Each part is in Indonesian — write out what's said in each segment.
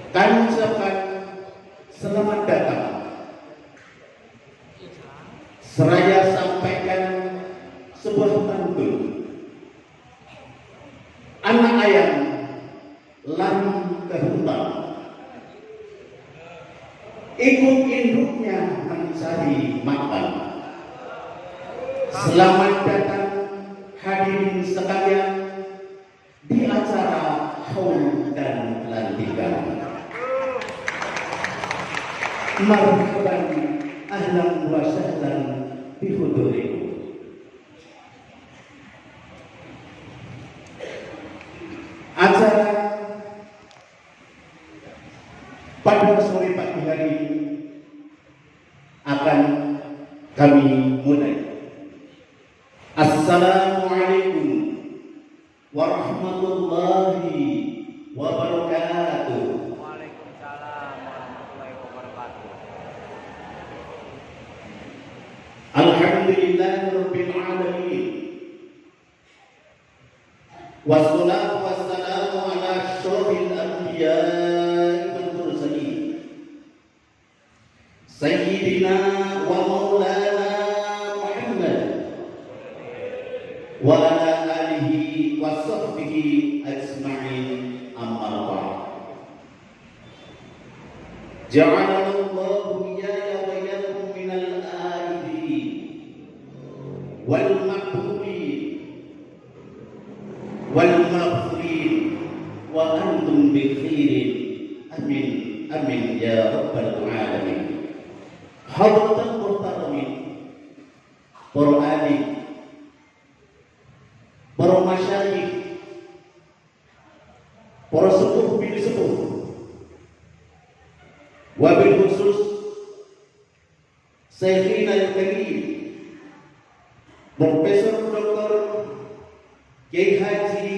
Kami ucapkan selamat datang. Seraya sampaikan sebuah pantun. Anak ayam lari ke hutan, ikut induknya mencari makan. Selamat datang hadirin sekalian di acara haul dan pelantikan. Marhaban ahlan wa sahlan bihudurikum. Acara pada sore pagi hari ini akan kami mulai. Assalamualaikum warahmatullahi wabarakatuh. Waalaikumsalam warahmatullahi wabarakatuh. Alhamdulillahirabbil alamin. Wassalatu wassalamu ala asyrofil anbiya'i wal mursalin. Sayyidina wa maulana Muhammad wa ala alihi wa sahbihi ajma'in, amma ba'd. Ja'alallahu iyaya wa iyyakum minal aidin wal maqburin wal maghfirin wa antum bi khairin. Amin amin ya rabbal alamin. Hadratul muhtaramin, para alim, para masyayikh, para sepuh bin sepuh, wabil khusus Syekhina al-Karim Profesor Dr. Kiai Haji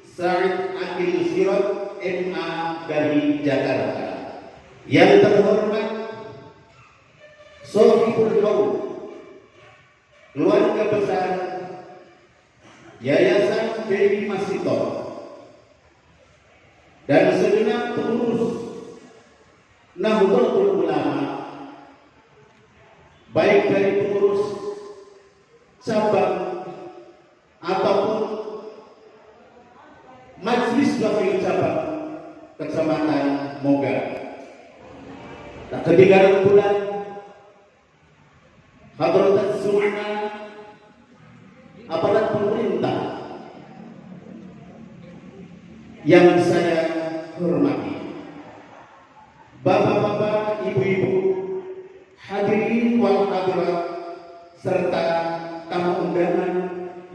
Sa'id Akil Sirot MA dari Jakarta, yang terhormat Sohibul Haul, keluarga besar Yayasan Dewi Masito, dan segenap pengurus Nahdlatul Ulama, baik dari pengurus cabang ataupun Majelis Wakil Cabang Kecamatan Moga. Tak ketinggalan bulan Hadratus Su'ana, aparat pemerintah yang saya hormati, bapak-bapak, ibu-ibu, hadirin wal hadirat, serta tamu undangan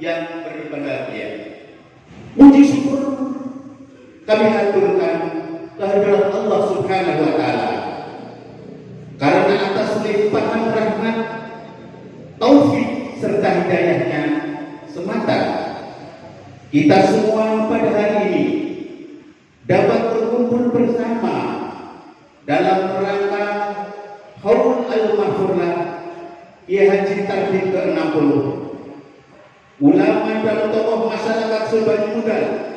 yang berbahagia. Puji syukur kami haturkan kehadirat Allah Subhanahu wa taala, karena atas limpahan rahmat, taufik serta hidayahnya semata kita semua pada hari ini dapat berkumpul bersama dalam rangka Haul al-Mahfurlah Kiai Haji Tarbiyah ke-60, ulama dan tokoh masyarakat Subang Muda,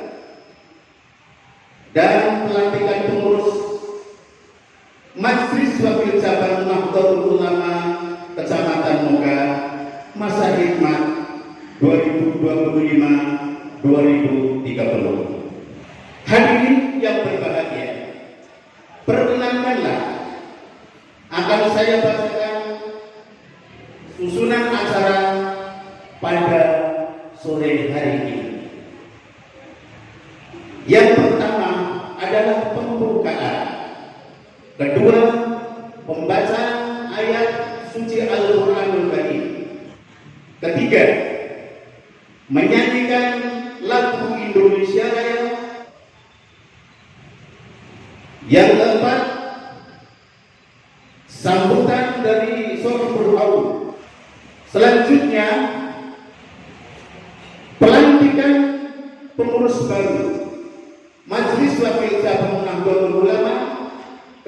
dan pelantikan pengurus Majelis Wakil Cabang Nahdlatul Ulama Kecamatan Moga masa hikmat 2025-2030. Hadirin yang berbahagia, perkenankanlah akan saya bacakan susunan acara pada sore hari ini. Yang pertama adalah pembukaan, kedua pembacaan ayat suci Al-Quranul Karim, ketiga menyanyikan lagu Indonesia Raya, yang keempat sambutan dari Sohibul Haul, selanjutnya pelantikan pengurus baru Majelis Wakil Cabang Nahdlatul Ulama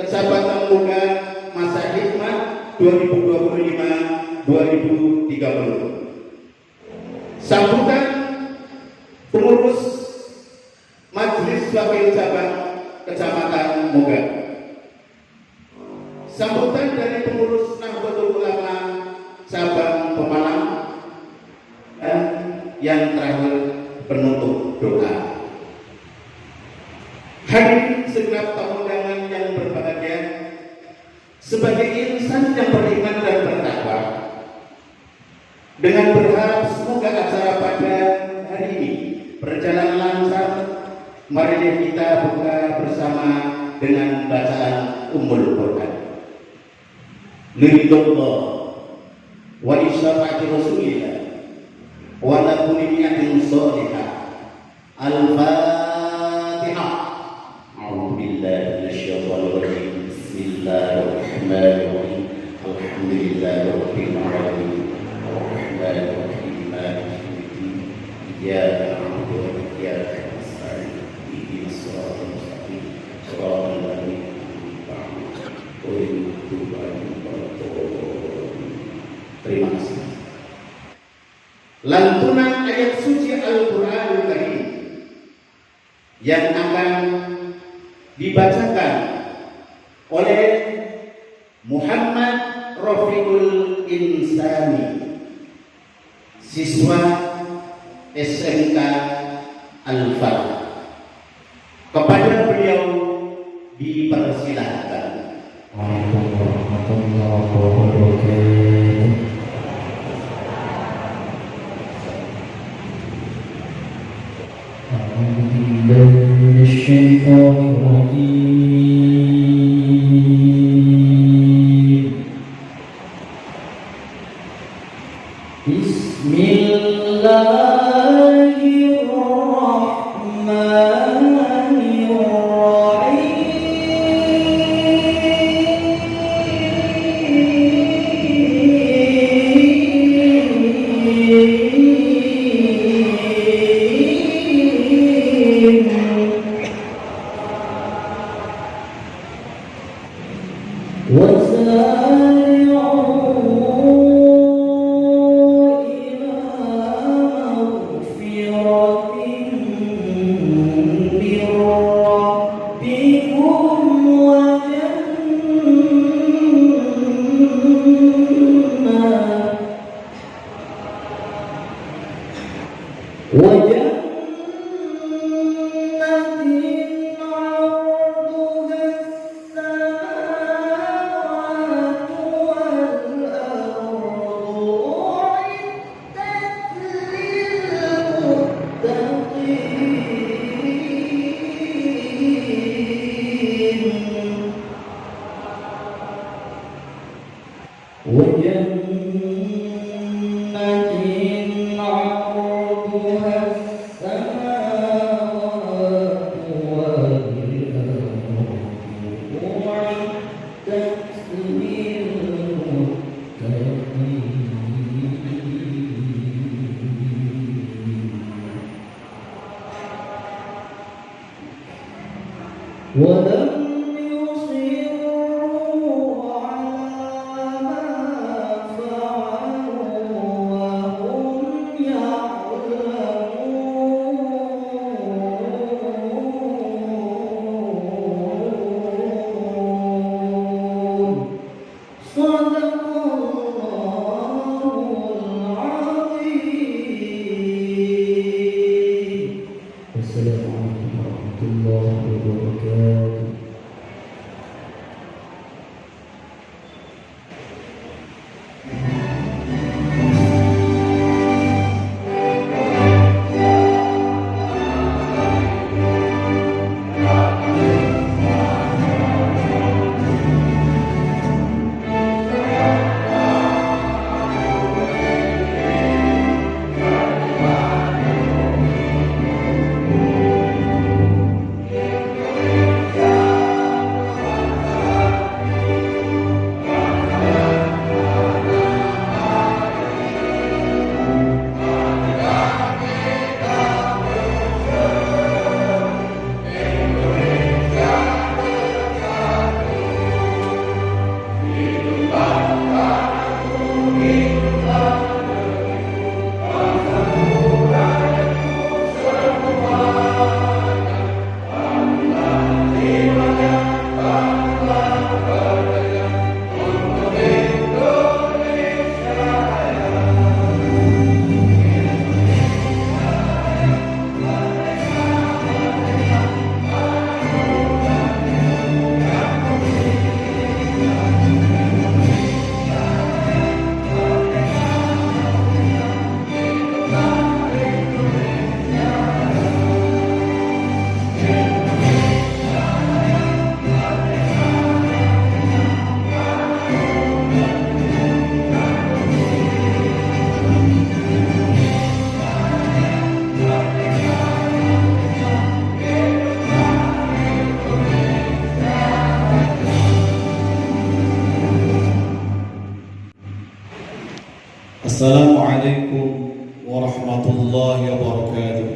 Kecamatan Moga masa hikmat 2025-2030. Sambutan pengurus Majelis Wakil Cabang Kecamatan moga sambutan dari pengurus Nahdlatul Ulama cabang Pemalang dan yang terakhir penutup doa. Hadirin segenap tamu undangan yang berbahagia, sebagai insan yang beriman dan bertakwa, dengan berharap semoga acara pada hari ini berjalan lancar, mari kita buka bersama dengan bacaan Ummul Quran. Liridullah wa isyafaati Rasulillah wa la kulli niyatin shalihah. Al-Fatihah. A'udzu billahi minasyaitonir rajim. Bismillahirrahmanirrahim. Alhamdulillahi rabbil alamin. Arrahmanir rahim. Maliki yaumiddin. Iyyaka na'budu wa iyyaka nasta'in. Ihdinas siratal mustaqim. Shiratal ladzina an'amta 'alaihim ghairil maghdubi 'alaihim waladdallin. Terima kasih. Lantunan ayat suci Al-Qur'anul Karim yang akan dibacakan oleh Muhammad Rafiul Insani, siswa SMK Al-Fatah. Kepada beliau dipersilahkan. Assalamualaikum warahmatullahi wabarakatuh. A'udzu billahi minasyaitonir rajim. Assalamualaikum warahmatullahi wabarakatuh. Assalamualaikum warahmatullahi wabarakatuh.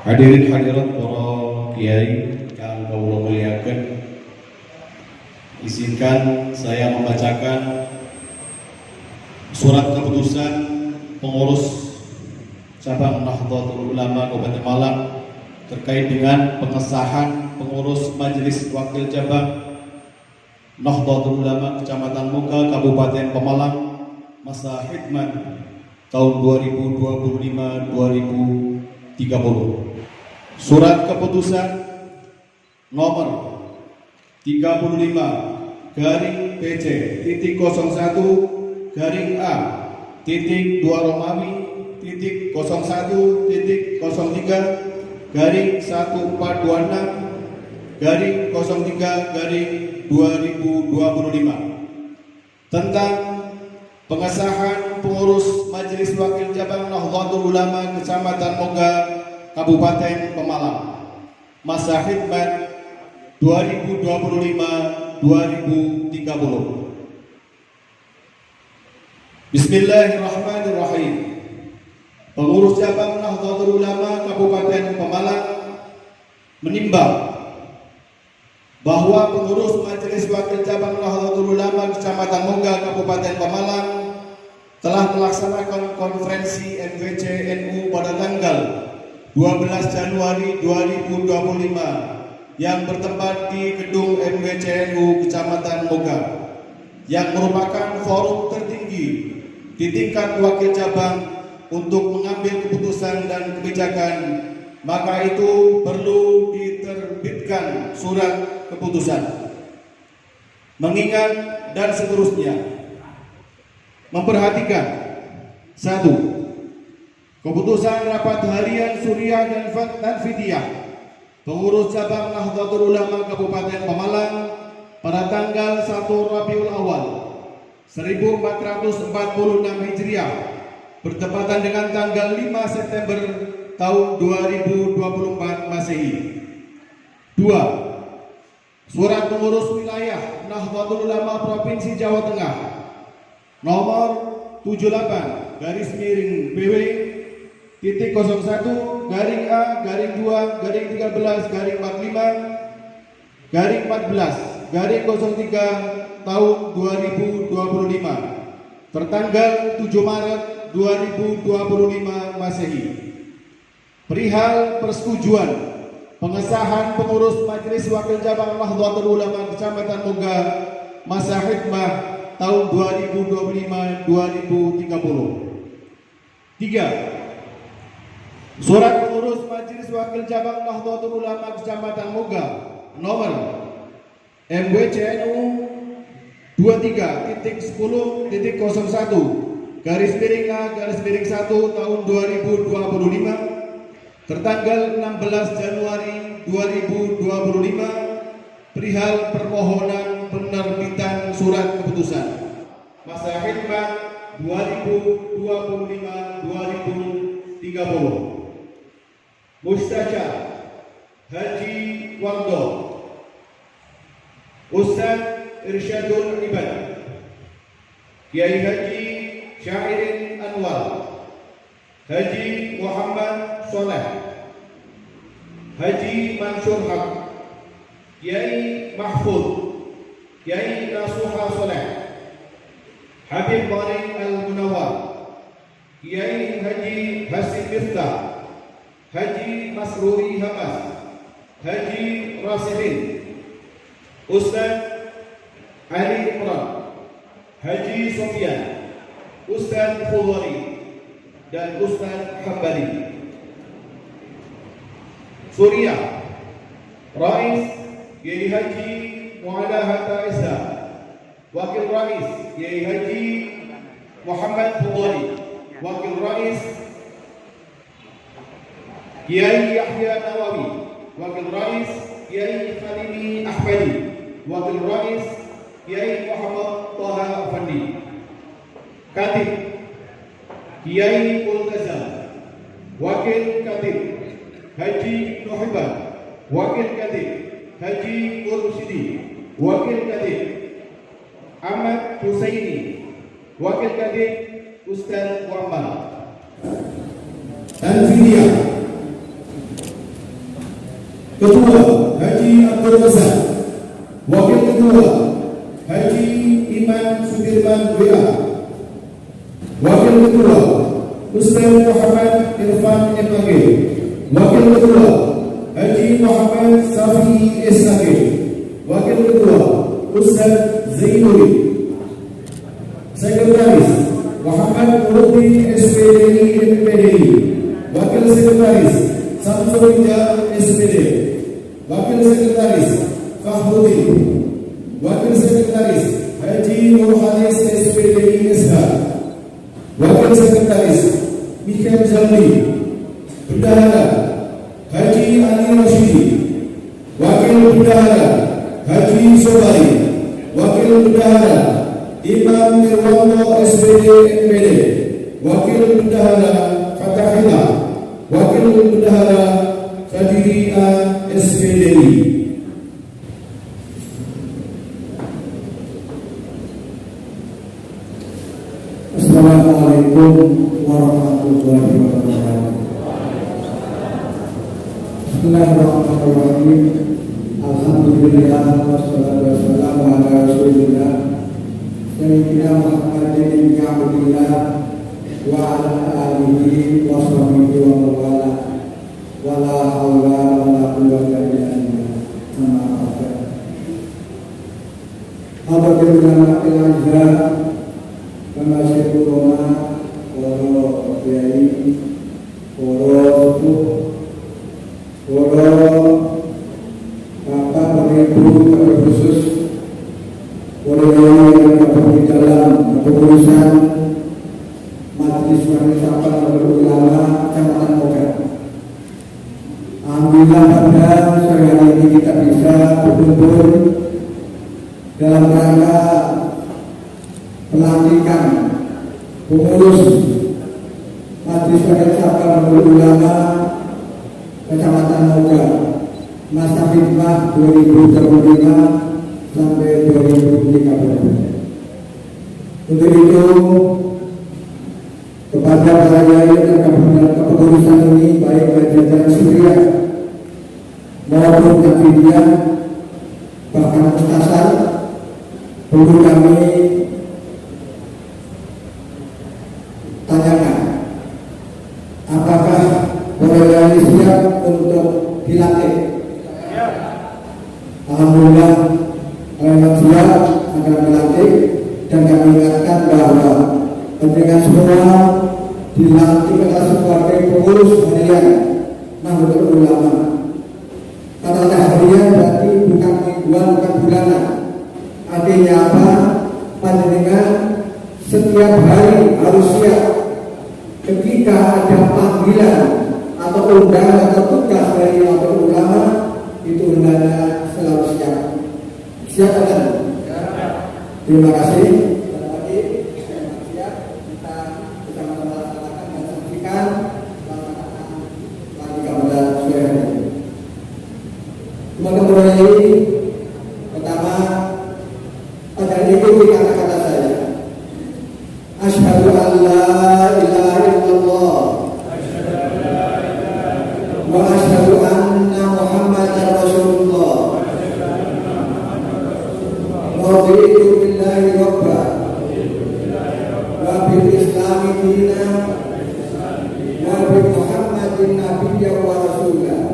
Hadirin hadirat para kiai yang kula muliakan, izinkan saya membacakan surat keputusan pengurus cabang Nahdlatul Ulama Kabupaten Malang terkait dengan pengesahan pengurus Majelis Wakil Cabang Nahdlatul Ulama Kecamatan Muka Kabupaten Pemalang masa khidmat tahun 2025-2030. Surat keputusan nomor 35 garing PC titik 01 garing A titik 2 Romawi titik 01 titik 03 garing 1426 garing 03 garing 2025 tentang pengesahan pengurus Majelis Wakil Cabang Nahdlatul Ulama Kecamatan Moga Kabupaten Pemalang masa khidmat 2025-2030. Bismillahirrahmanirrahim. Pengurus Cabang Nahdlatul Ulama Kabupaten Pemalang menimbang bahwa pengurus Majelis Wakil Cabang Nahdlatul Ulama Kecamatan Moga Kabupaten Pemalang telah melaksanakan konferensi MWC NU pada tanggal 12 Januari 2025 yang bertempat di gedung MWC NU Kecamatan Moga yang merupakan forum tertinggi di tingkat wakil cabang untuk mengambil keputusan dan kebijakan, maka itu perlu diterbitkan surat keputusan. Mengingat dan seterusnya. Memperhatikan 1. Keputusan rapat harian Suriah dan Fidyah pengurus cabang Nahdlatul Ulama Kabupaten Pemalang pada tanggal 1 Rabiul Awal 1446 Hijriah bertepatan dengan tanggal 5 September tahun 2024 Masehi. 2. Surat pengurus wilayah Nahdlatul Ulama Provinsi Jawa Tengah nomor 78 garis miring BW titik 01 garing A garing 2 garing 13 garing 45 garing 14 garing 03 tahun 2025 tertanggal 7 Maret 2025 Masehi perihal persetujuan pengesahan pengurus Majelis Wakil Cabang Nahdlatul Ulama Kecamatan Moga masa khidmat tahun 2025-2030. 3. Surat pengurus Majelis Wakil Cabang Nahdlatul Ulama Kecamatan Moga nomor MWCNU 23.10.01 garis miring A garis miring 1 tahun 2025 tertanggal 16 Januari 2025 perihal permohonan penerbitan surat keputusan masa khidmat 2025-2030. Mustajab Haji Wardo Ustaz Irsyadul Ibad Kiai Haji Syairin Anwar Haji Muhammad Soleh Haji Mansur Haq Kiai Mahfud Kiai Nasuha Soleh Habib Mari Al-Munawar Kiai Haji Hasim Miftah Haji Masruri Hamas Haji Rasidin Ustaz Ali Imran Haji Sofyan Ustaz Fudhari dan Ustaz Hambali. Suriah Rais Kiai Haji Mu'ala Hatta Isa Wakil Rais Kiai Haji Muhammad Fudhari Wakil Rais Kiai Yahya Nawawi Wakil Rais Kiai Khalili Ahmadi Wakil Rais Kiai Muhammad Taha Afandi. Katib Kiai Multazam Wakil Katib Haji Nuhiban Wakil Katib Haji Ursidi Wakil Katib Ahmad Husaini. Wakil Kadip Ustaz Muhammad. Tanfidia. Ketua Haji Abdul Razak. Wakil Ketua Haji Iman Sudirman WA. Wakil Ketua Ustaz Muhammad Irfan MAG. Wakil Ketua Haji Muhammad Safi SAG. Wakil Ketua Ustaz Zainuri. Sekretaris Muhammad Nuruddin SPDI MPDI. Wakil Sekretaris Samsul Rijal SPD. Wakil Sekretaris Fahrudin. Wakil Sekretaris Haji Nurhalis SPDI SH. Wakil Sekretaris Mikhail Jalli. Bendahara Haji Ali Rashidi. Wakil Bendahara Haji Sobari. Wakil Bendahara Imam Nirwono SPD MPD. Wakil Bendahara Fatahillah. Wakil Bendahara Fadiria SPDI. Assalamualaikum warahmatullahi wabarakatuh. Bismillahirrahmanirrahim. Alhamdulillah wassalatu wassalamu ala Rasulillah Sayyidina Muhammadin ibn Abdillah wa ala alihi wa sahbihi wa mawala wa la hawla wa la quwwata illa billah. Amma ba'du. Alhamdulillah ilazza kama syukuruna wa biayi wa Bapak Ibu khusus yang tergabung di dalam kepengurusan Majelis Permusyawaratan Ulama Kecamatan Moga. Alhamdulillah pada sore hari ini kita bisa berkumpul dalam rangka pelantikan pengurus Majelis Permusyawaratan Ulama Kecamatan Moga masa khidmat 2025 sampai 2030. Untuk itu kepada para yai dan kepengurusan ini baik dari jajaran Suriah maupun Tanfidia bahkan Mustasar perlu kami tanyakan apakah para yai siap untuk dilatih. Alhamdulillah memang siap akan dilantik dan kami ingatkan bahwa dengan semua dilantik adalah sebagai pengurus harian Nahdlatul Ulama. Kata harian berarti bukan mingguan, bukan bulanan. Artinya apa? Panjenengan setiap hari harus siap ketika ada panggilan atau undangan atau tugas dari Nahdlatul Ulama, itu hendaknya selalu siap. Siap kan? Terima kasih. Lagi siap kita bersama melaksanakan dan saksikan pelaksanaan pelantikan pada sore hari ini. Teman-teman ini pertama pada ikuti kata-kata saya. Asyhadu an la ilaha illallah wa asyhadu anna Muhammadar Rasulullah. Raditu billahi rabba wa bil islami dina wa bi Muhammadin nabiyyan wa rasulah.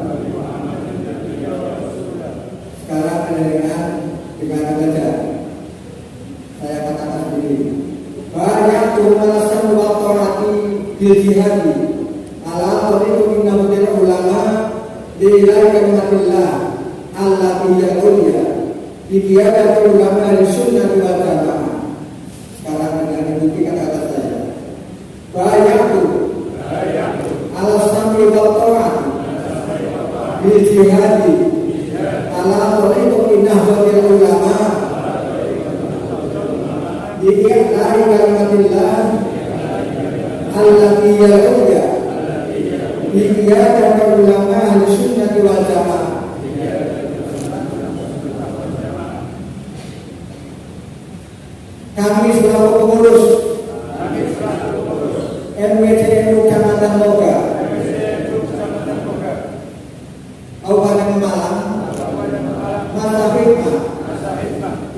Sekarang dengan saja saya katakan sendiri. Banyak alasan wa ta'ati bil jihadi ala tariqi Nahdlatul Ulama ila kalimatillah allati hiya ulya Iqiyadatul Ulama Ahlussunnah wal Jamaah. Sekarang dengan ikuti kata-kata saya. Bayatu al-sam'i wa ta'at bil jihadi ala tariqi Nahdlatul Ulama Iqiyadatul kalimatillah allati hiya ulya Iqiyadatul Ulama Ahlussunnah wal Jamaah. kami selaku pengurus MWCNU Kecamatan Moga, Kabupaten Pemalang, masa hikmah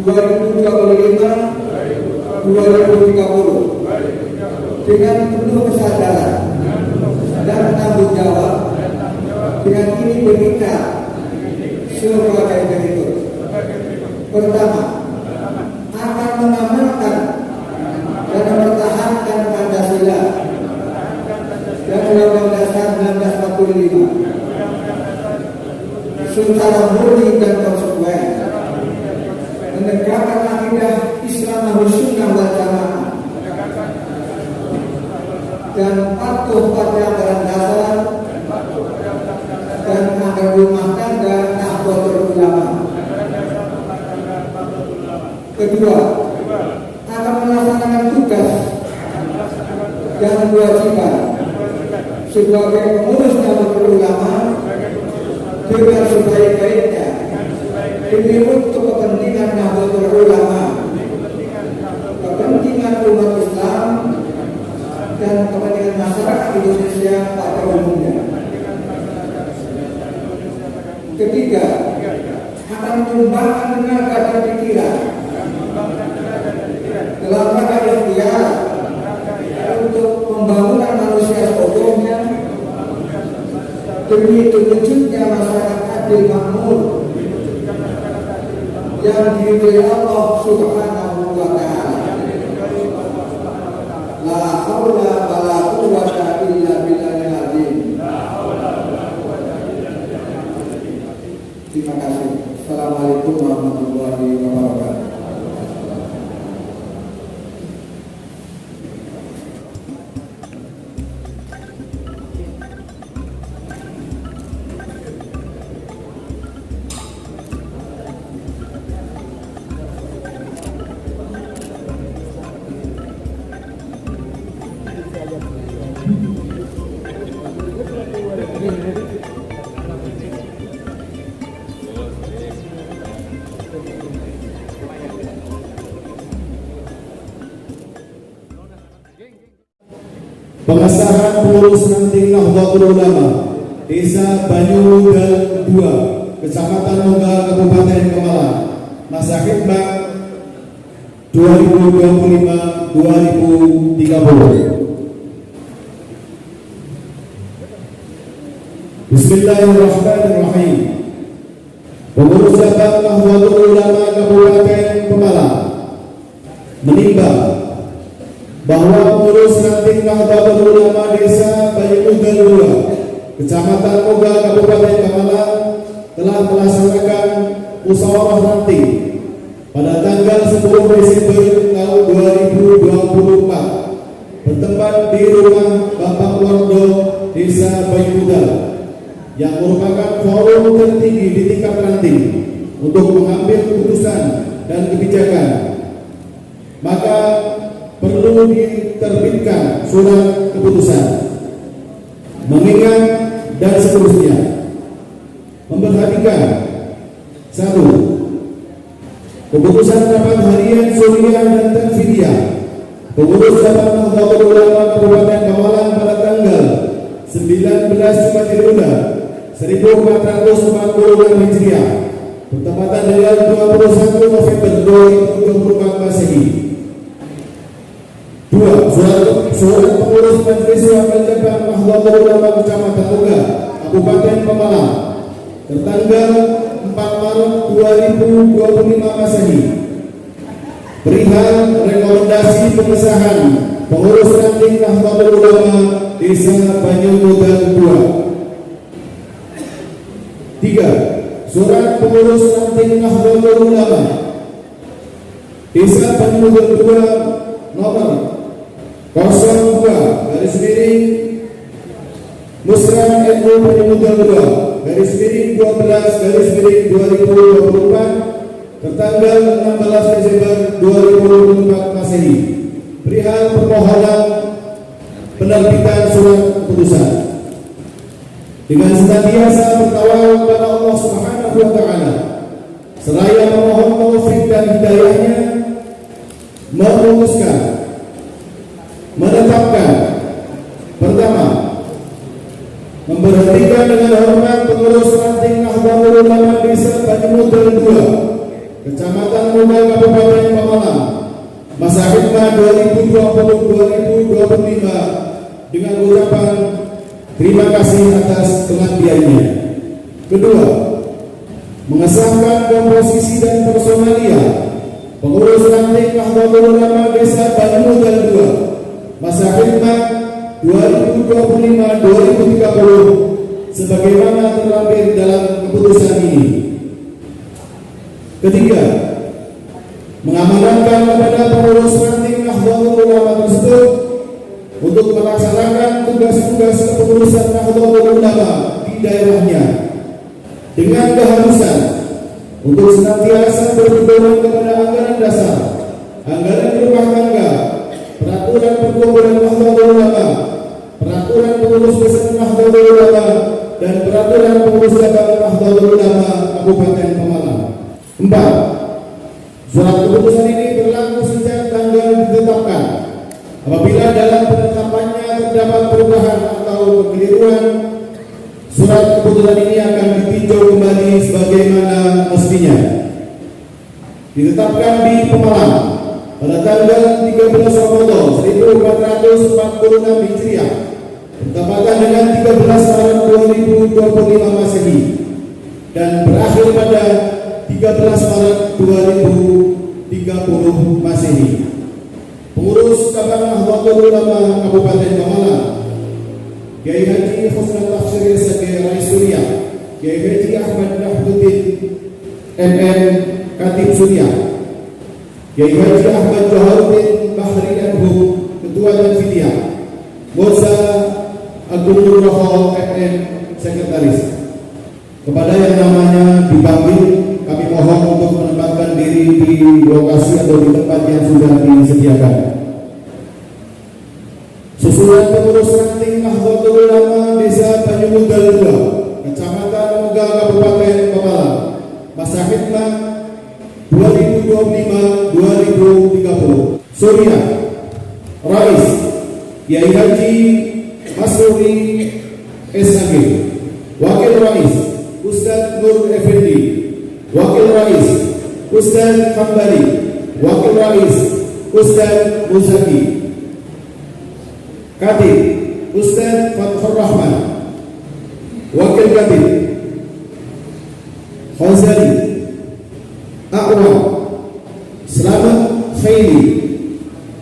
2025-2030 dengan penuh kesadaran dan tanggung jawab dengan ini berikrar sebagai berikut. Pertama, akan mengamalkan dan mempertahankan Pancasila dan Undang-Undang Dasar 1945 secara murni dan konsekuen, menegakkan akidah Islam Ahlussunnah wal Jamaah dan patuh pada aturan dasar dan agar rumah tangga Nahdlatul Ulama. Kedua, akan melaksanakan tugas dan kewajiban sebagai pengurus Nahdlatul Ulama dengan sebaik-baiknya demi untuk kepentingan Nahdlatul Ulama, kepentingan umat Islam dan kepentingan masyarakat Indonesia pada umumnya. Ketiga, akan menyumbangkan tenaga dan pikiran dalam rangka ikhtiar untuk pembangunan manusia seutuhnya demi terwujudnya masyarakat adil makmur yang diridhoi Allah Subhanahu wa Ta'ala. La haula wala quwwata illa billahil azim. Terima kasih. Assalamualaikum warahmatullahi wabarakatuh. Pengesahan pengurus ranting Nahdlatul Ulama Desa Banyugal 2, Kecamatan Moga, Kabupaten Pemalang, masa khidmat 2025-2030. Bismillahirrahmanirrahim. Pengurus cabang Nahdlatul Ulama Kabupaten Pemalang menimbang bahwa pengurus ranting Nahdlatul Ulama Desa Banyugal 2, Kecamatan Moga, Kabupaten Pemalang telah melaksanakan musyawarah ranting pada tanggal 10 Desember tahun 2024 bertempat di rumah Bapak Wardo Desa Banyugal yang merupakan forum tertinggi di tingkat ranting untuk mengambil keputusan dan kebijakan. Maka perlu diterbitkan surat keputusan, mengingat dan seterusnya. Memperhatikan: 1. Keputusan rapat harian Suriah dan Tanfidiyah pengurus cabang Nahdlatul Ulama Kabupaten Pemalang pada tanggal 19 Jumadilul 1446 Hijriah bertepatan dengan 21 November 2024 Masehi. 2. Surat pengurus Majelis Wakil Cabang Nahdlatul Ulama Kecamatan Moga, Kabupaten Pemalang tertanggal 4 Maret 2025 Masehi perihal rekomendasi pengesahan pengurus ranting Nahdlatul Ulama Desa Banyugal 2. 3. Surat pengurus ranting Nahdlatul Ulama Desa Banyugal 2 nomor 02 garis miring Musra NU Banyugal 2 garis miring 12 garis miring 2024 tertanggal 16 Desember 2024 Masehi perihal permohonan penerbitan surat keputusan dengan senantiasa bertawakal kepada Allah Subhanahu wa Ta'ala seraya memohon taufik dan hidayahnya, memutuskan menetapkan pertama, memberhentikan dengan hormat pengurus ranting Nahdlatul Ulama Desa Banyumudal 2, Kecamatan Muga, Kabupaten Pemalang, masa khidmat 2020-2025 dengan ucapan terima kasih atas pengabdiannya. Kedua, mengesahkan komposisi dan personalia pengurus ranting Nahdlatul Ulama Desa Banyumudal 2, masa khidmat 2025-2030 sebagaimana terlampir dalam keputusan ini. Ketiga, mengamanatkan kepada pengurus ranting Nahdlatul Ulama tersebut untuk melaksanakan tugas-tugas kepengurusan Nahdlatul Ulama di daerahnya dengan keharusan untuk senantiasa berpedoman kepada anggaran dasar, anggaran rumah tangga, peraturan perkumpulan Nahdlatul Ulama, peraturan pengurus besar Nahdlatul Ulama, dan peraturan pengurus cabang Nahdlatul Ulama Kabupaten Pemalang. 4. Surat keputusan ini berlaku sejak tanggal ditetapkan. Apabila dalam penetapannya terdapat perubahan atau kekeliruan, surat keputusan ini akan ditinjau kembali sebagaimana mestinya. Ditetapkan di Pemalang pada tanggal 13 Ramadan 1446 Hijriah, bertepatan dengan 13 Maret 2025 Masehi, dan berakhir pada 13 Maret 2030 Masehi. Pengurus cabang Nahdlatul Ulama Kabupaten Pemalang, Kiai Haji Husnul Tafsir Sage Rais Surya, Kiai Haji Ahmad Nahbuddin MM Katib Surya, Kiai Haji Ahmad Joharuddin Bahri Anhum Ketua Tanfidiyah, Moza Agung Nurroho MM Sekretaris. Kepada yang namanya dipanggil, kami mohon untuk menempatkan diri di lokasi atau di tempat yang sudah disediakan. Susulan pengurus ranting Nahdlatul Ulama Desa Banyumudal 2, Kecamatan Muga, Kabupaten Pemalang, masa khidmat 2025-2030. Surya Rais Kiai Haji Masruri SAG, Wakil Rais Ustadz Nur Effendi, Wakil Rais Ustadz Hambali, Wakil Rais Ustadz Muzaki, Katib Ustadz Fathur Rahman, Wakil Katib Khazali, A'wam Selamat Khairi,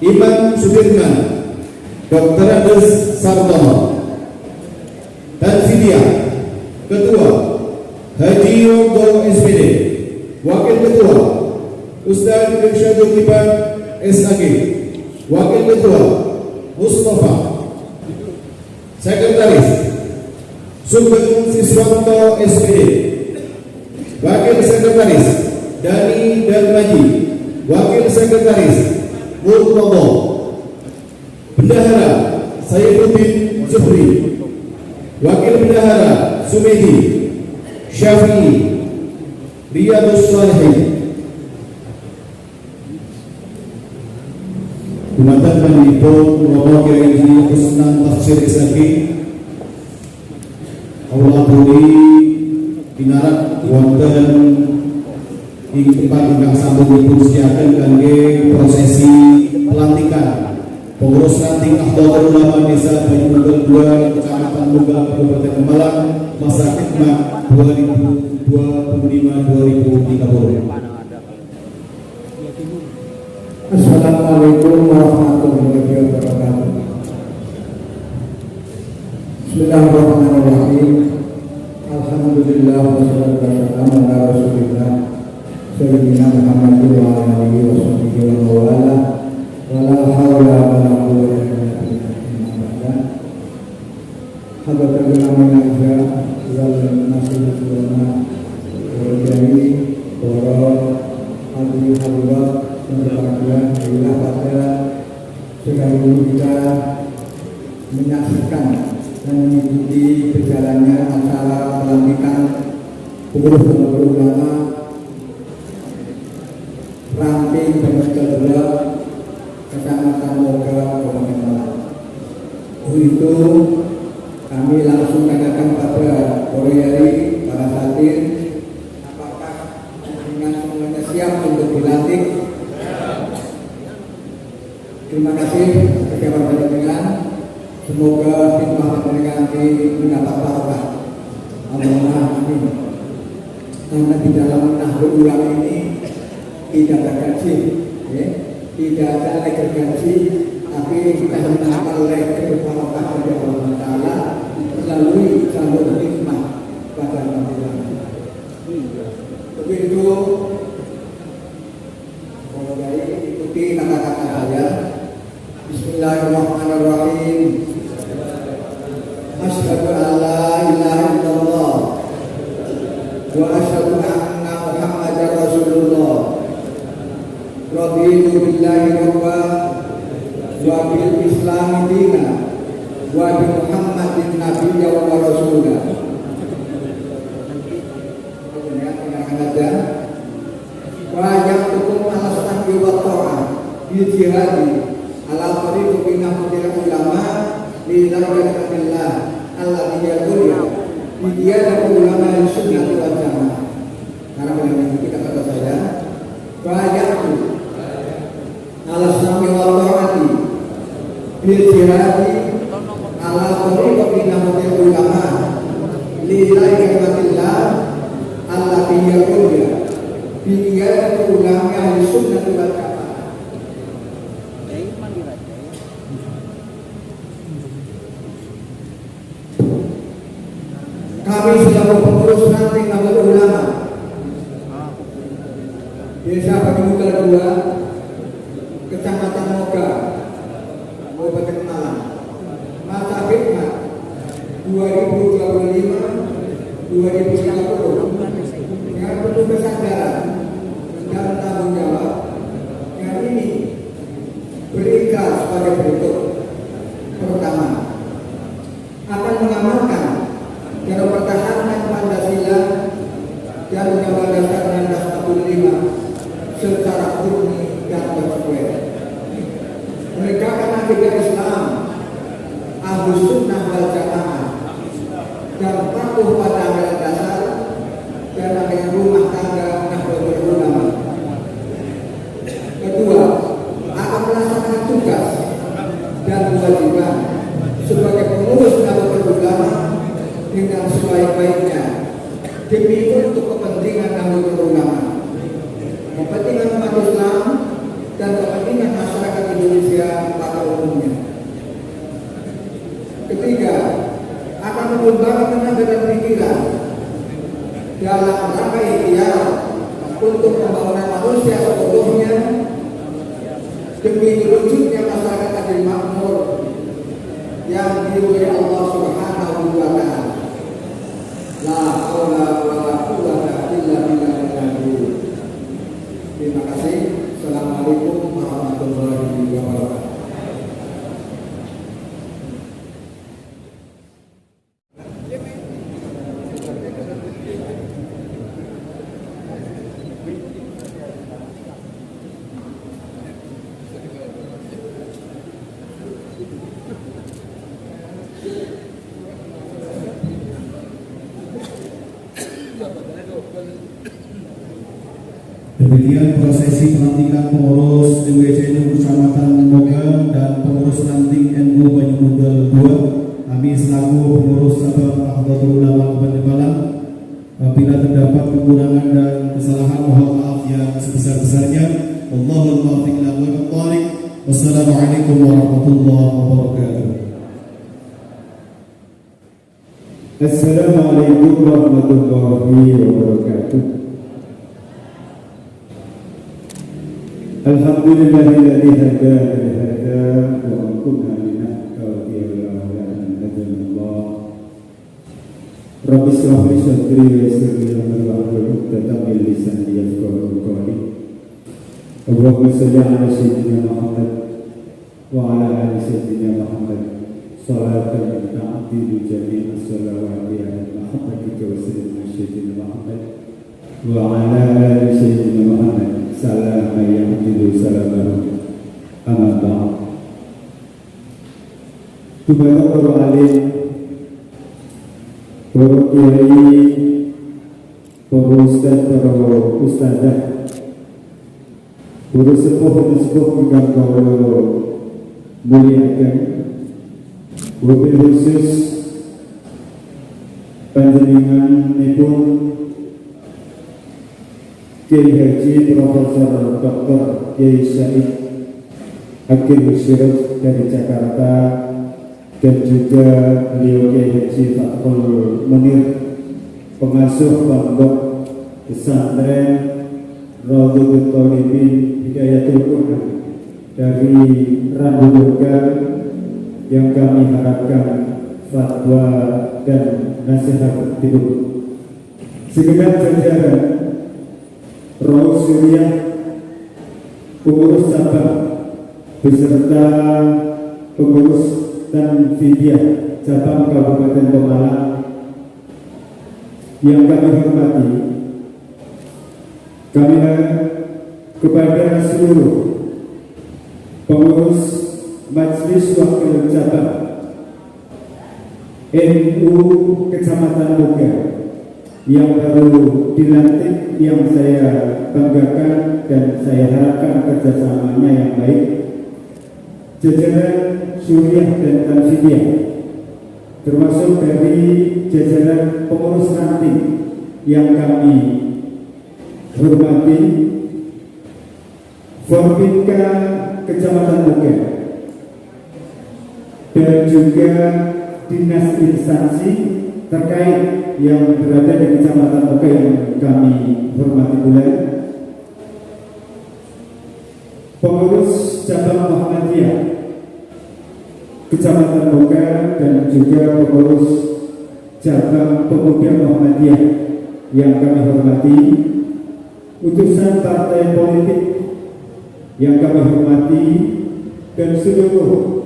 Imam Sudirman, Dr. Andes Sartono. Tanfidiyah, Ketua Haji Yonggo SPD, Wakil Ketua Ustadz Irsyadul Iban SAG, Wakil Ketua Mustafa, Sekretaris Sugeng Siswanto SPD, Wakil Sekretaris Dani Darmaji, Wakil Sekretaris Murtodo, Bendahara Sayyiduddin Zuhri, Wakil Bendahara Sumedi Syafi'i Riyadus Salihin. Dumateng panjenenganipun Romo Kiai Husnul Tafsir SAG Allah budi pinarak wonten ing tempat ingkang sampun dipun sediaken kangge prosesi pelantikan pengurus ranting Nahdlatul Ulama Desa Banyumudal 2, Kecamatan Muga, Kabupaten Pemalang, masa khidmat 2025-2030. Assalamualaikum warahmatullahi wabarakatuh. Bismillahirrahmanirrahim. Alhamdulillah wassalatu wassalamu ala Rasulillah sayyidina Muhammadin wa ala alihi wa sahbihi wa mawala. Wala haula wala quwwata illa billah. Hadatsana min azza wal nasir ulama wa jami wa hadirin hadirat berbahagia. Bila pada sekarang kita menyaksikan dan mengikuti berjalannya acara pelantikan pengurus ulama ranting Banyumudal 2 Kecamatan Moga, Kabupaten Malang. Untuk itu kami langsung tanyakan pada Koryari, para hadir, apakah dengan semuanya siap untuk dilantik? Terima kasih kepada panjenengan. Semoga khidmat panjenengan mendapat barokah. Allahumma amin. Karena di dalam nahdlatul ulama ini tidak ada gaji, ya, tidak ada leker gaji, tapi kita mendapat leker barokah dari Allah Taala melalui jalur hikmah pada nahdlatul. Begitu, mulai ikuti kata-kata saya. Bismillahirrahmanirrahim. Asyhadu an la ilaha illallah wa asyhadu anna Muhammadar Rasulullah. Raditu billahi rabba wa bil Islam dina wa bi Muhammadin nabiyya wa rasula. Wa yaqtum ala sabbi wa ta'ah bi jihadi ala tariq binahudil ulama li ilahatillah alladhi yaqulu dia dan ulama sunnah wal jamaah. Karena dengan kita kata saya banyak tu ala sabbi wa ta'ati bi jihadi ala tariq binahudil ulama li ilahatillah alladhi yaqulu dia dan ulama sunnah wal jamaah. Kami selaku pengurus ranting Nahdlatul Ulama Desa Patimukal 2, Kecamatan Moga, Kabupaten Malang, masa khidmat 2025-2030 dengan penuh kesadaran dan tanggung jawab yang ini berikhlas sebagai berikut. Pertama, akan mengamalkan dan mempertahankan Pancasila dan Undang-Undang Dasar 1945 secara murni dan konsekuen. Menegakkan akidah Islam, Ahlus Sunnah wal Jamaah, dan patuh pada ajaran dasar dan ajaran rumah tangga Nahdlatul Ulama. Kedua, akan melaksanakan tugas dan kewajiban sebagai pengurus Nahdlatul Ulama dengan sebaik-baiknya demi untuk kepentingan Nahdlatul Ulama, kepentingan umat Islam dan kepentingan masyarakat Indonesia pada umumnya. Ketiga, akan mengembangkan tenaga dan pikiran dalam rangka ikhtiar untuk pembangunan manusia seluruhnya demi terwujudnya masyarakat adil makmur yang diridhoi Allah Subhanahu wa Ta'ala. La haula wa la quwwata illa billah. Terima kasih. Assalamualaikum warahmatullahi wabarakatuh. Demikian prosesi pelantikan pengurus DWCNU Kecamatan Moga dan pengurus ranting NU Banyumudal 2. Kami selaku pengurus cabang Nahdlatul Ulama Kabupaten Malang, apabila terdapat kekurangan dan kesalahan mohon maaf yang sebesar-besarnya. Wallahul muwaffiq ila aqwamit thoriq. Wassalamualaikum warahmatullahi wabarakatuh. Assalamualaikum warahmatullahi wabarakatuh. Alhamdulillahilladzi hadana li hadza wa ma kunna linahtadiya lawla an hadana Allah. Rabbi shrah li sadri wa yassir li amri wahlul 'uqdatam min lisani yafqahu qawli. Allahumma shalli ala sayyidina Muhammad wa ala ali sayyidina Muhammad salatan ta'dilu jami'a shalawati ala Muhammadika wa sayyidina Muhammad wa ala ali sayyidina Muhammad salam yang judul salam Amal Tubaga para alim, para kiai, para ustaz, para ustazah, para sepuh dan sepuh ingkang kawula muliakan, wabil khusus panjenenganipun Kiai Haji Profesor Dr. Kiai Said Hakim Siraj dari Jakarta, dan juga beliau Kiai Haji Fathul Munir, pengasuh pondok pesantren Raudhatul Thalibin Hidayatul Quran dari Rambuga, yang kami harapkan fatwa dan nasihat hidup. Segenap jajaran Roh Suriah, pengurus cabang beserta pengurus dan Fidyah cabang Kabupaten Pemalang yang kami hormati, kami kepada seluruh pengurus Majelis Wakil Cabang NU Kecamatan Moga yang baru dilantik, yang saya banggakan dan saya harapkan kerjasamanya yang baik, jajaran Suriah dan Tanfidyah, termasuk dari jajaran pengurus ranting yang kami hormati, Forbinka Kecamatan Moga, dan juga dinas instansi terkait yang berada di Kecamatan Moga yang kami hormati pula, pengurus cabang Muhammadiyah Kecamatan Moga, dan juga pengurus cabang Pemuda Muhammadiyah yang kami hormati, utusan partai politik yang kami hormati, dan seluruh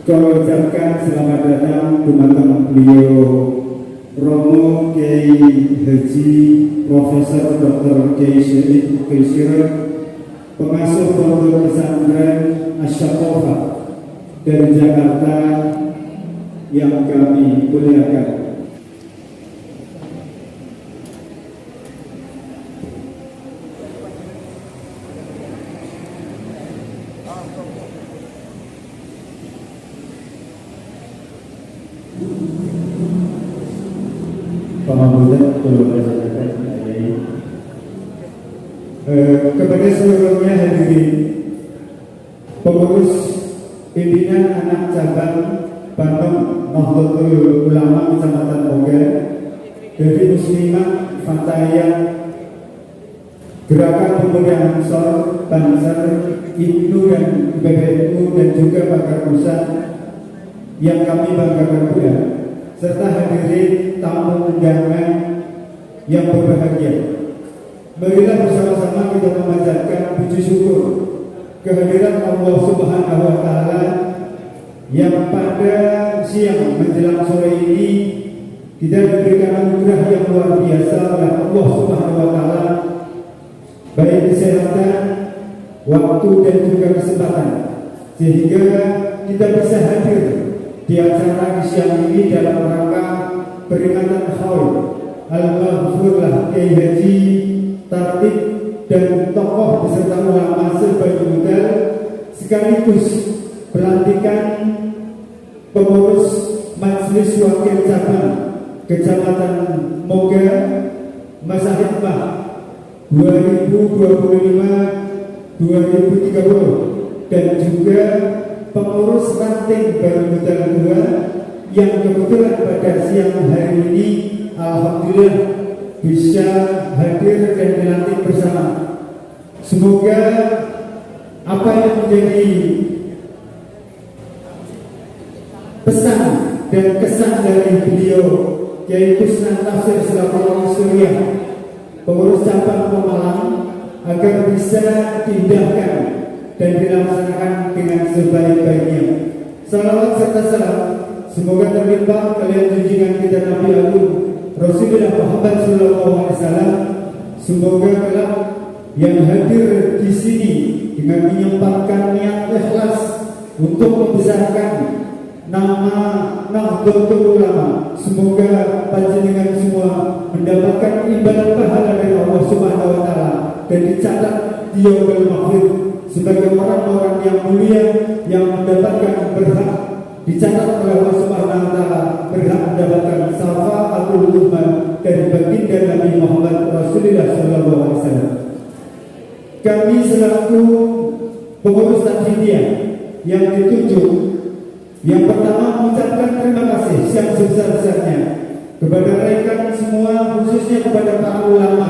kami ucapkan selamat datang dumateng beliau Romo Kiai Haji Profesor Dr. Kiai Siraj, pengasuh pondok pesantren Asy-Syaqafah dari Jakarta yang kami muliakan. Kepada seluruhnya hadirin pengurus pimpinan anak cabang Bandung Nahdlatul Ulama Kecamatan Moga, dari Muslimat, Fatayah, Gerakan Pemuda Ansor, Banser, Ibnu dan PBNU, dan juga pakar pusat yang kami banggakan pula, serta hadirin tamu undangan yang berbahagia. Marilah bersama-sama kita memanjatkan puji syukur kehadiran Allah Subhanahu wa Ta'ala yang pada siang menjelang sore ini kita diberikan anugerah yang luar biasa oleh Allah Subhanahu wa Ta'ala, baik kesehatan, waktu, dan juga kesempatan, sehingga kita bisa hadir di acara siang ini dalam rangka peringatan Haul Al-Maghfurlah Kiai Haji Tatib dan tokoh beserta ulama serbaguna, sekaligus pelantikan pengurus Majelis Wakil Cabang Kecamatan Moga masa hikmah 2025-2030, dan juga pengurus ranting Baru Modal 2 yang kebetulan pada siang hari ini alhamdulillah bisa hadir dan dilantik bersama. Semoga apa yang menjadi pesan dan kesan dari beliau yaitu Kusnan Tafsir selaku Suriah, pengurus cabang Pemalang, agar bisa diindahkan dan dilaksanakan dengan sebaik-baiknya. Salawat serta salam semoga terlimpah kalian junjungan kita Nabi Agung Rasulullah Muhammad SAW, Semoga kelak yang hadir di sini dengan menyempatkan niat ikhlas untuk membesarkan nama Nahdlatul Ulama, semoga panjenengan semua mendapatkan ibadah pahala dari Allah Subhanahu wa taala dan dicatat di yaumil mahfud sebagai orang-orang yang mulia yang mendapatkan berhak, dicatat oleh Allah Subhanahu wa taala berhak mendapatkan syafaatul ummah dari baginda Nabi Muhammad Rasulullah sallallahu alaihi wasallam. Kami selaku pengurus Tanfidiyah yang ditunjuk, yang pertama mengucapkan terima kasih yang sebesar-besarnya kepada rekan semua, khususnya kepada para ulama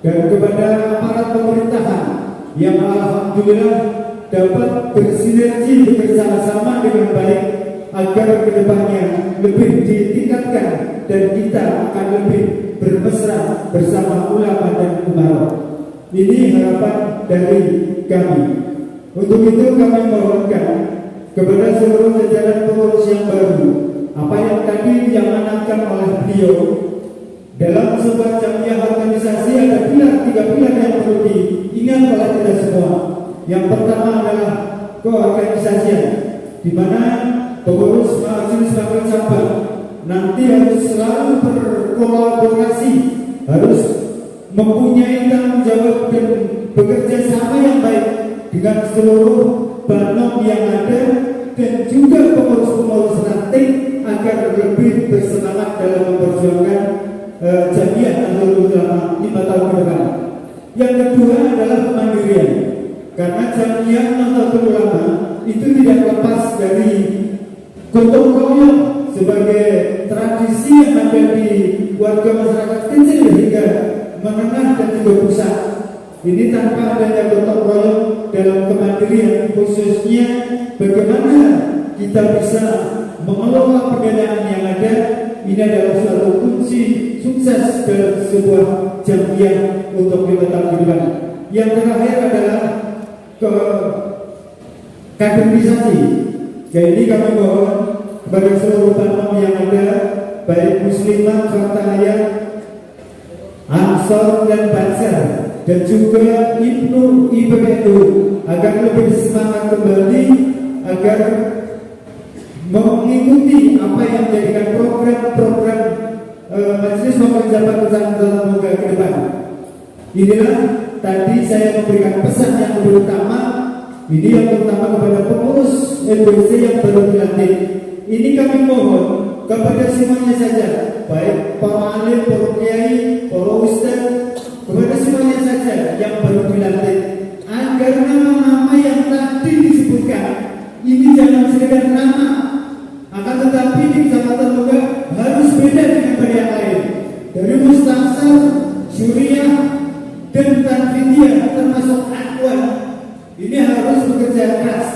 dan kepada aparat pemerintahan yang alhamdulillah dapat bersinergi bersama-sama dengan baik agar kedepannya lebih ditingkatkan dan kita akan lebih bermesra bersama ulama dan umara. Ini harapan dari kami. Untuk itu kami mohonkan kepada seluruh jajaran pengurus yang baru, apa yang tadi diamanatkan oleh beliau dalam sebuah jamiah organisasi, ada tiga pilar yang perlu diingat oleh kita semua. Yang pertama adalah keorganisasian, di mana pengurus majelis taklim sabar nanti harus selalu berkolaborasi, harus mempunyai tanggung jawab dan bekerja sama yang baik dengan seluruh banom yang ada dan juga pengurus-pengurus ranting agar lebih bersemangat dalam memperjuangkan jamiah Nahdlatul Ulama 5 tahun ke depan. Yang kedua adalah kemandirian, karena jamiah Nahdlatul Ulama itu tidak lepas dari gotong royong sebagai tradisi yang ada di warga masyarakat kecil hingga menengah dan juga pusat. Ini tanpa adanya gotong royong dalam kemandirian, khususnya bagaimana kita bisa mengelola pendanaan yang ada. Ini adalah suatu kunci sukses dalam sebuah jamiah untuk 5 tahun ke depan. Yang terakhir adalah kaderisasi. Jadi kami mohon kepada seluruh banom yang ada, baik muslimah, fatayat, ansor dan baca, dan juga IPNU, IPNU, agar lebih semangat kembali agar mengikuti apa yang menjadikan program-program Majelis Pemerintah Pesantren Moga ke depan. Inilah tadi saya memberikan pesan yang lebih utama. Ini yang terutama kepada pengurus NBC yang baru dilantik. Ini kami mohon kepada semuanya saja, baik para alim, para kiai, para ustaz, kepada semuanya saja yang baru dilantik, agar nama-nama yang tadi disebutkan ini jangan sekedar nama, akan tetapi di Kecamatan Moga harus beda dengan pada yang lain. Dari Mustaksar, Syuriah, dan Tanfidiyah termasuk Akwal, ini harus bekerja keras.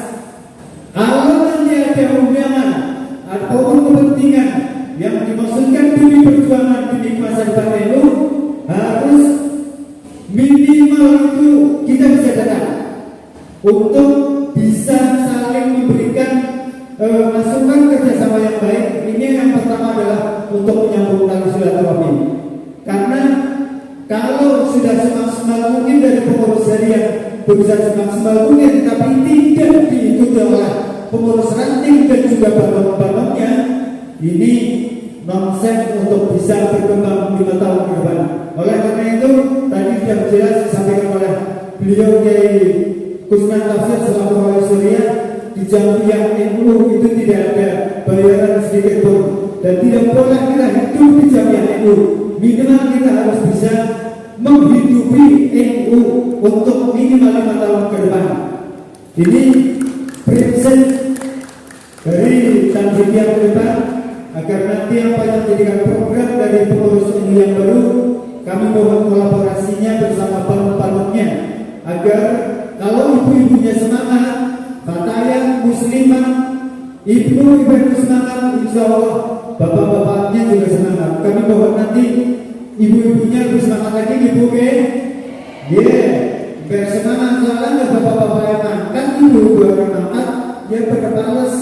Kalau nanti ada undangan ataupun kepentingan yang dimaksudkan demi perjuangan demi masa depan itu, harus minimal itu kita bisa datang untuk bisa saling memberikan masukan kerjasama yang baik. Ini yang pertama adalah untuk menyambung tali silaturahmi. Karena kalau sudah semaksimal mungkin dari pengurus harian berusaha semaksimal mungkin, tapi tidak diikuti oleh pengurus ranting dan juga banom-banomnya, ini nonsen untuk bisa berkembang 5 tahun ke depan. Oleh karena itu tadi sudah jelas disampaikan oleh beliau Kiai Kusnan Tafsir selaku Wali Suriah, di jamiah NU itu tidak ada bayaran sedikit pun, dan tidak boleh kita hidup di jamiah NU. Minimal kita harus bisa menghidupi NU untuk minimal 5 tahun ke depan. Ini prinsip dari Tanfidiyah ke depan, agar nanti apa yang menjadikan program dari pengurus NU yang baru, kami mohon kolaborasinya bersama banom-banomnya, agar kalau ibu-ibunya semangat, fatayat, muslimah, IPNU semangat, insya Allah bapak-bapaknya juga semangat. Kami mohon nanti ibu-ibunya lebih semangat lagi, ibu biar semangat. Soalnya bapak-bapak yang makan, ibu-ibu yang makan, ya pada males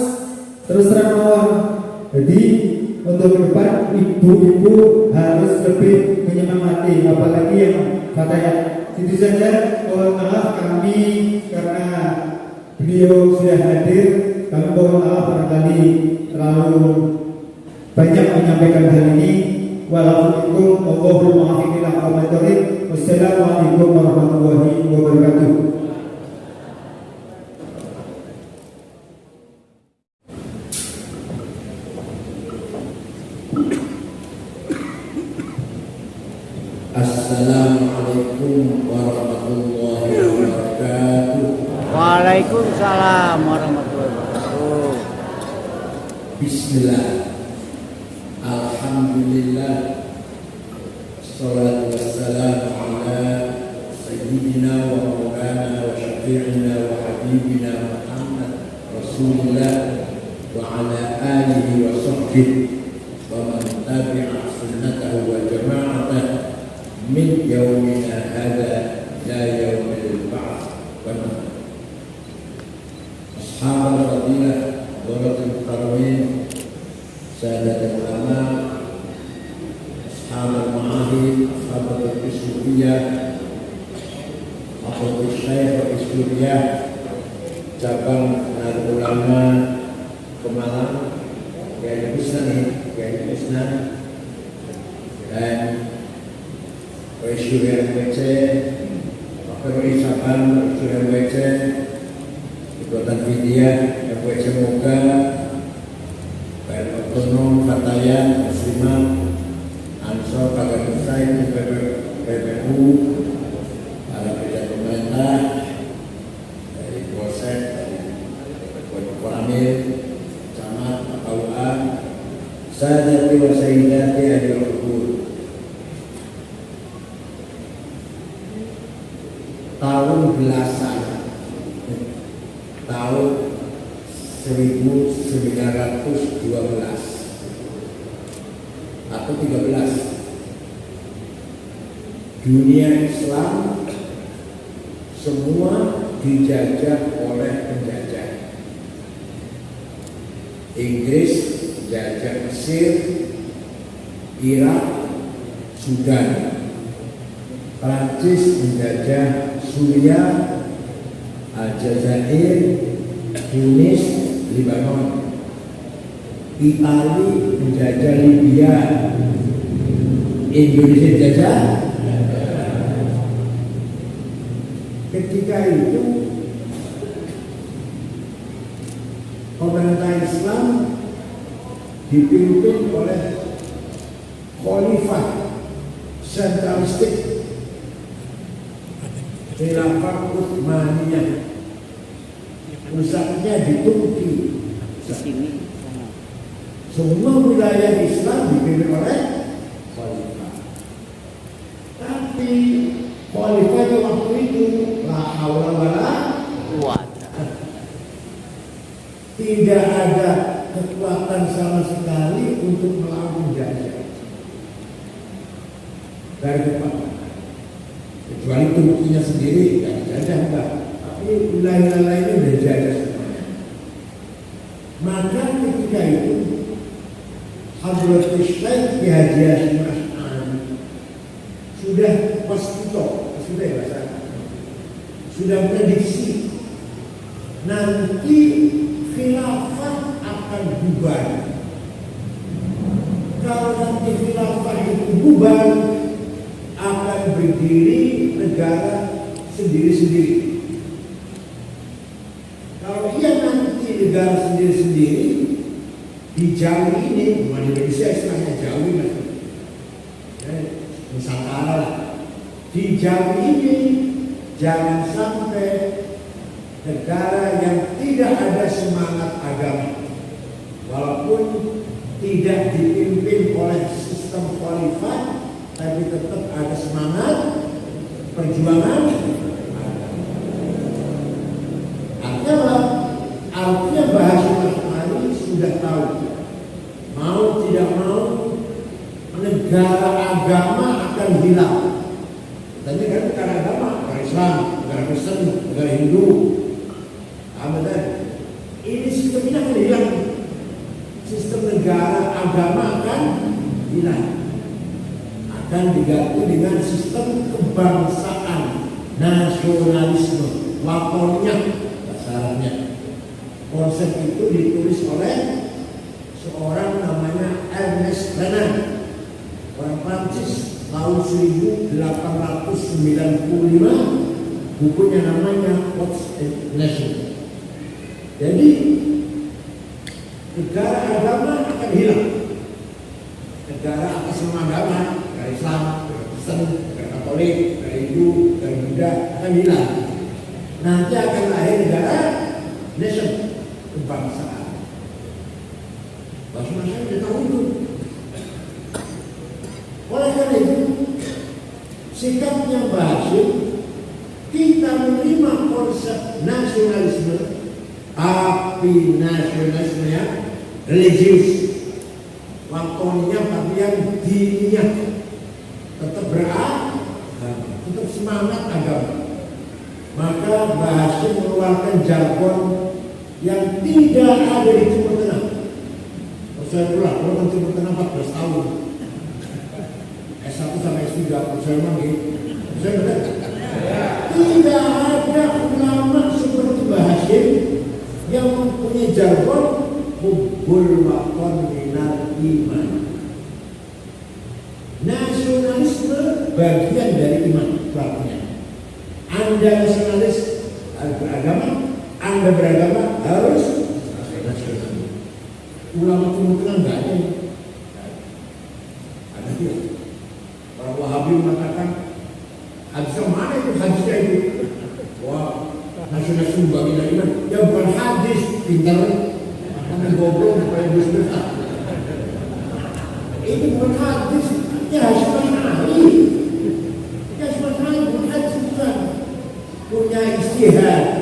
terus terang mawar. Jadi untuk ke depan ibu-ibu harus lebih menyemangati, apalagi yang Fatayat. Itu saja, mohon maaf kami karena beliau sudah hadir. Kami mohon maaf barangkali terlalu banyak menyampaikan hal ini. Wassalamualaikum warahmatullahi wabarakatuh. Assalamualaikum warahmatullahi wabarakatuh. Waalaikumsalam warahmatullahi wabarakatuh. Bismillah. Alhamdulillah. Salatu wassalamu ala sayyidina wa maulana wa syafi'ina wa habibina Muhammad Rasulullah wa ala alihi wa sahbihi wa man tabi'a sunnatahu wa jama'atah min yaumina hadha ila yaumil ba'ts wa ashabul fadilah waratul karamin sadatul ulama ashabul ma'ahid ashabul islamiyah ashabul syekh islamiyah cabang Nahdlatul Ulama Pemalang Kiai Husna dan Syuriah WC, Pakar Cabang Syuriah WC, Ikutan Vidya WC Moga, Baik Otonom, Fatayan, Muslimah, Ansor, Pakar Husain, PPU, para pejabat pemerintah, dari Polsek, dari Koramil, Camat, KUA, Sadati wa Sayyidati Adil Kubur. Tahun belasan, tahun 1912 atau 13, dunia Islam semua dijajah oleh penjajah. Inggris jajah Mesir, Irak, Sudan. Prancis menjajah Suriah, Aljazair, Tunis, Lebanon. Itali menjajah Libya. Indonesia dijajah. Ketika itu pemerintah Islam dipimpin oleh khalifah sentralistik Khilafah Utsmaniyah, pusatnya di Turki. Semua wilayah Islam dipimpin oleh khalifah. Tapi khalifahnya waktu itu la haula wala quwata, tidak ada kekuatan sama sekali untuk melawan penjajah dari depan. Kecuali Turkinya sendiri yang dijajah enggak, tapi wilayah lainnya udah dijajah semuanya. Maka ketika itu Hadratus Syekh Ki Haji Hasyim Asy'ari sudah sudah bahasa, sudah prediksi nanti khilafah akan bubar. Kalau nanti khilafah itu bubar, akan berdiri negara sendiri-sendiri. Kalau ia nanti negara sendiri-sendiri di Jawa ini, bukan Indonesia istilahnya Jawa ini, Nusantara lah. Di Jawa ini jangan sampai negara yang tidak ada semangat agama, walaupun tidak dipimpin oleh sistem khalifah, tapi tetap ada semangat perjuangan. Artinya bahasa Asy'ari sudah tahu, mau tidak mau negara agama akan hilang. Tadi kan negara agama, negara Islam, negara Kristen, negara Hindu, ini sistem ini akan hilang. Sistem negara agama akan hilang. dan diganti dengan sistem kebangsaan, nasionalisme, watonnya dasarnya. Konsep itu ditulis oleh seorang namanya Ernest Renan, orang Prancis, tahun 1895. Bukunya namanya What's a Nation. Jadi negara agama akan hilang. Negara atas semua agama, negara Islam, negara Kristen, negara Katolik, negara Hindu, negara Buddha akan hilang. Nanti akan lahir negara nation, kebangsaan. Bahasa saya sudah tahu itu. Oleh karena itu, sikapnya Mbah Hashim, kita menerima konsep nasionalisme, tapi nasionalisme yang religius, watonnya tapi yang dininya, tetap beragama, tetap semangat agama. Maka Mbah Hashim mengeluarkan jargon yang tidak ada di Timur Tengah. Saya pulang, kalau di Timur Tengah 14 tahun, S1 sampai S3, saya memang gitu. Saya benar. Tidak ada ulama seperti Mbah Hashim yang mempunyai jargon hubbul waton minal iman. Nasionalisme bagian dari iman, artinya. Anda nasionalis harus beragama, Anda beragama harus nasionalis. Ulama Timur Tengah enggak ada. Ada dia. Orang Wahabi mengatakan hadisnya mana itu hadisnya itu? Wah, nasionalisme bagian dari iman. Ya bukan hadis, pintar. Karena goblok supaya besar. Ini bukan hadis, ya Hashim ahli. Ya Hashim ahli bukan hadis bukan. Punya istihad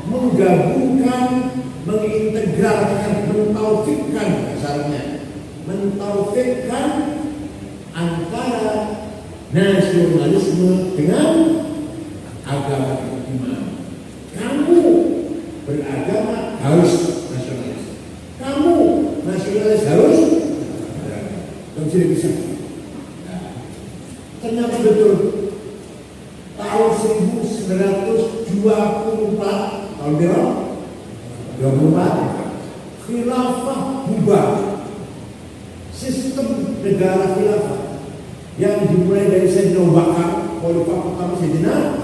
menggabungkan, mengintegralkan, mentaufikkan dasarnya, mentaufikkan antara nasionalisme dengan agama iman. Kamu beragama harus nasionalis, kamu nasionalis harus beragama. Tidak bisa. Ternyata betul. Tahun 1924, tahun berapa? 24, khilafah bubar. Sistem negara khilafah yang dimulai dari Sayyidina Abu Bakar, khalifah pertama Sayyidina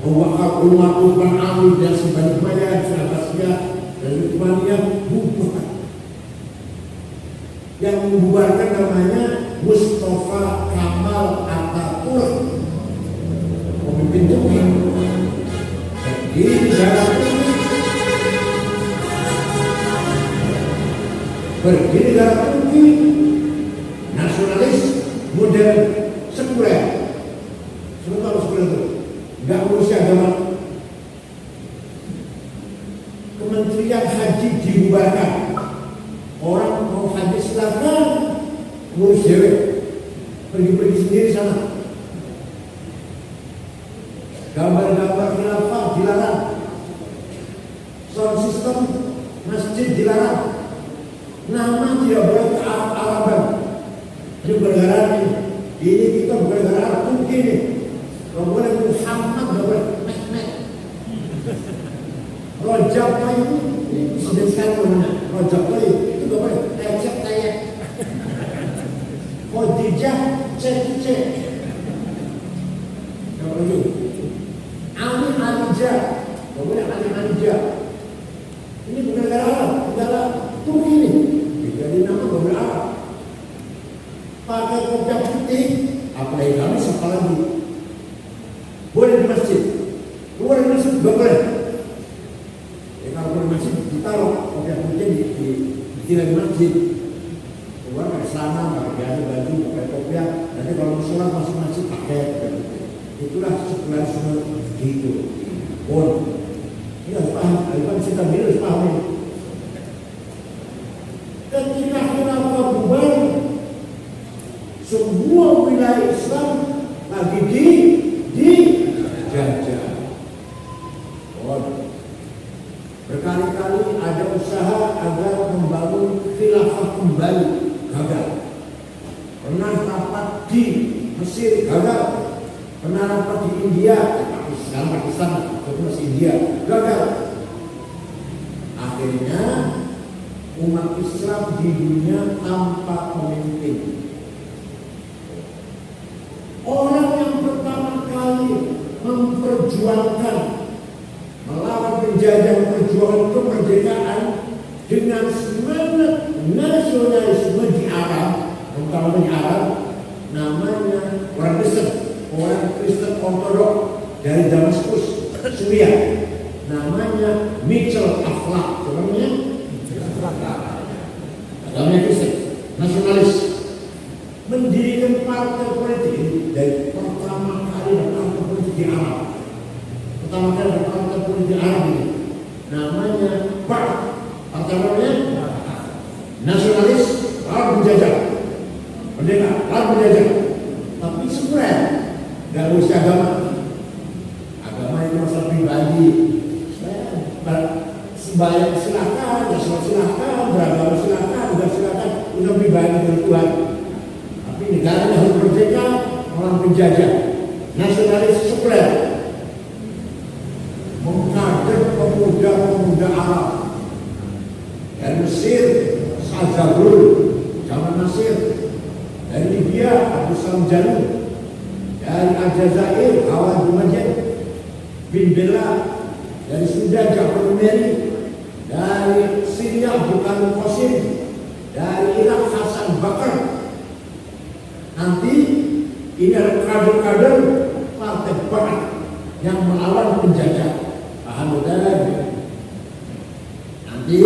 Abu Bakar, Umar, Utsman, Ali, dan sebaliknya, Abbasiyah dan Utsmaniyah bubar. Yang membubarkan namanya Mustafa Kamal Atatürk, pemimpin Turki. Di negara Turki, pergi negara Turki, nasionalis model sekuler. Semua tahu sekuler itu, nggak ngurusi agama. Kementerian Haji dibubarkan. Orang mau haji silakan, ngurus dewe, pergi-pergi sendiri sana. Gambar-gambar khilafah dilarang, sound system masjid dilarang, nama tidak boleh ke Arab-Araban. Ini negara ini kita bukan negara Arab, Turki ini. Kalau boleh Muhammad, nggak boleh Mehmet. Rojab Tayyip ini sudah sekarang mana? Rojab Tayyip itu nggak boleh. Recep Tayyip, Khadijah C. Nggak boleh. Ali Alija, nggak boleh Ali Alija. Ini bukan negara Arab, negara Turki ini. Jadi nama nggak boleh Arab. Pakai kopiah putih, apalagi kami sekolah lagi. Boleh di masjid, keluar di masjid nggak boleh. Kalau boleh masjid ditaruh kopiah putih di masjid. Keluar pakai celana, pakai baju, pakai kopiah. Nanti kalau sholat masuk masjid pakai. Itulah sekularisme gitu. Ini harus paham. Bukan kita bilang harus paham ini. Ketika khilafah bubar, semua wilayah Islam lagi dijajah. Berkali-kali ada usaha agar membangun khilafah kembali, gagal. Pernah rapat Mesir gagal, pernah rapat di India, sekarang Pakistan, itu masih India, gagal. Akhirnya umat Islam di dunia tanpa pemimpin. Orang yang pertama kali memperjuangkan melawan penjajah, memperjuangkan kemerdekaan dengan semangat nasionalisme di Arab, terutama di Arab, namanya orang Kristen Ortodok dari Damaskus, Suriah, namanya Mitchell Aflaq, namanya agamanya Kristen, nasionalis, mendirikan partai politik dari pertama kali partai politik di Arab, partai politik Arab ini, namanya partai namanya nasionalis, lawan penjajah, merdeka, lawan penjajah, tapi sekuler, gak harus agama itu masalah pribadi. Sembahyang silakan, sholat silakan, beragama silakan, udah silakan, udah pribadi dengan Tuhan. Tapi negara harus merdeka, orang penjajah, nasionalis sekuler, mengkader pemuda-pemuda Arab dari Mesir, Sazabrul, zaman Nasir, dari Libya, Abu Salam Janu, dari Aljazair, Awad Majid bin Bella, dari Sudan, Ja'far Numeri, dari Syria, Bukan Qasim, dari Irak, Hasan Bakar. Nanti ini ada kader-kader partai Ba'ath yang melawan penjajah. Paham betul? Nanti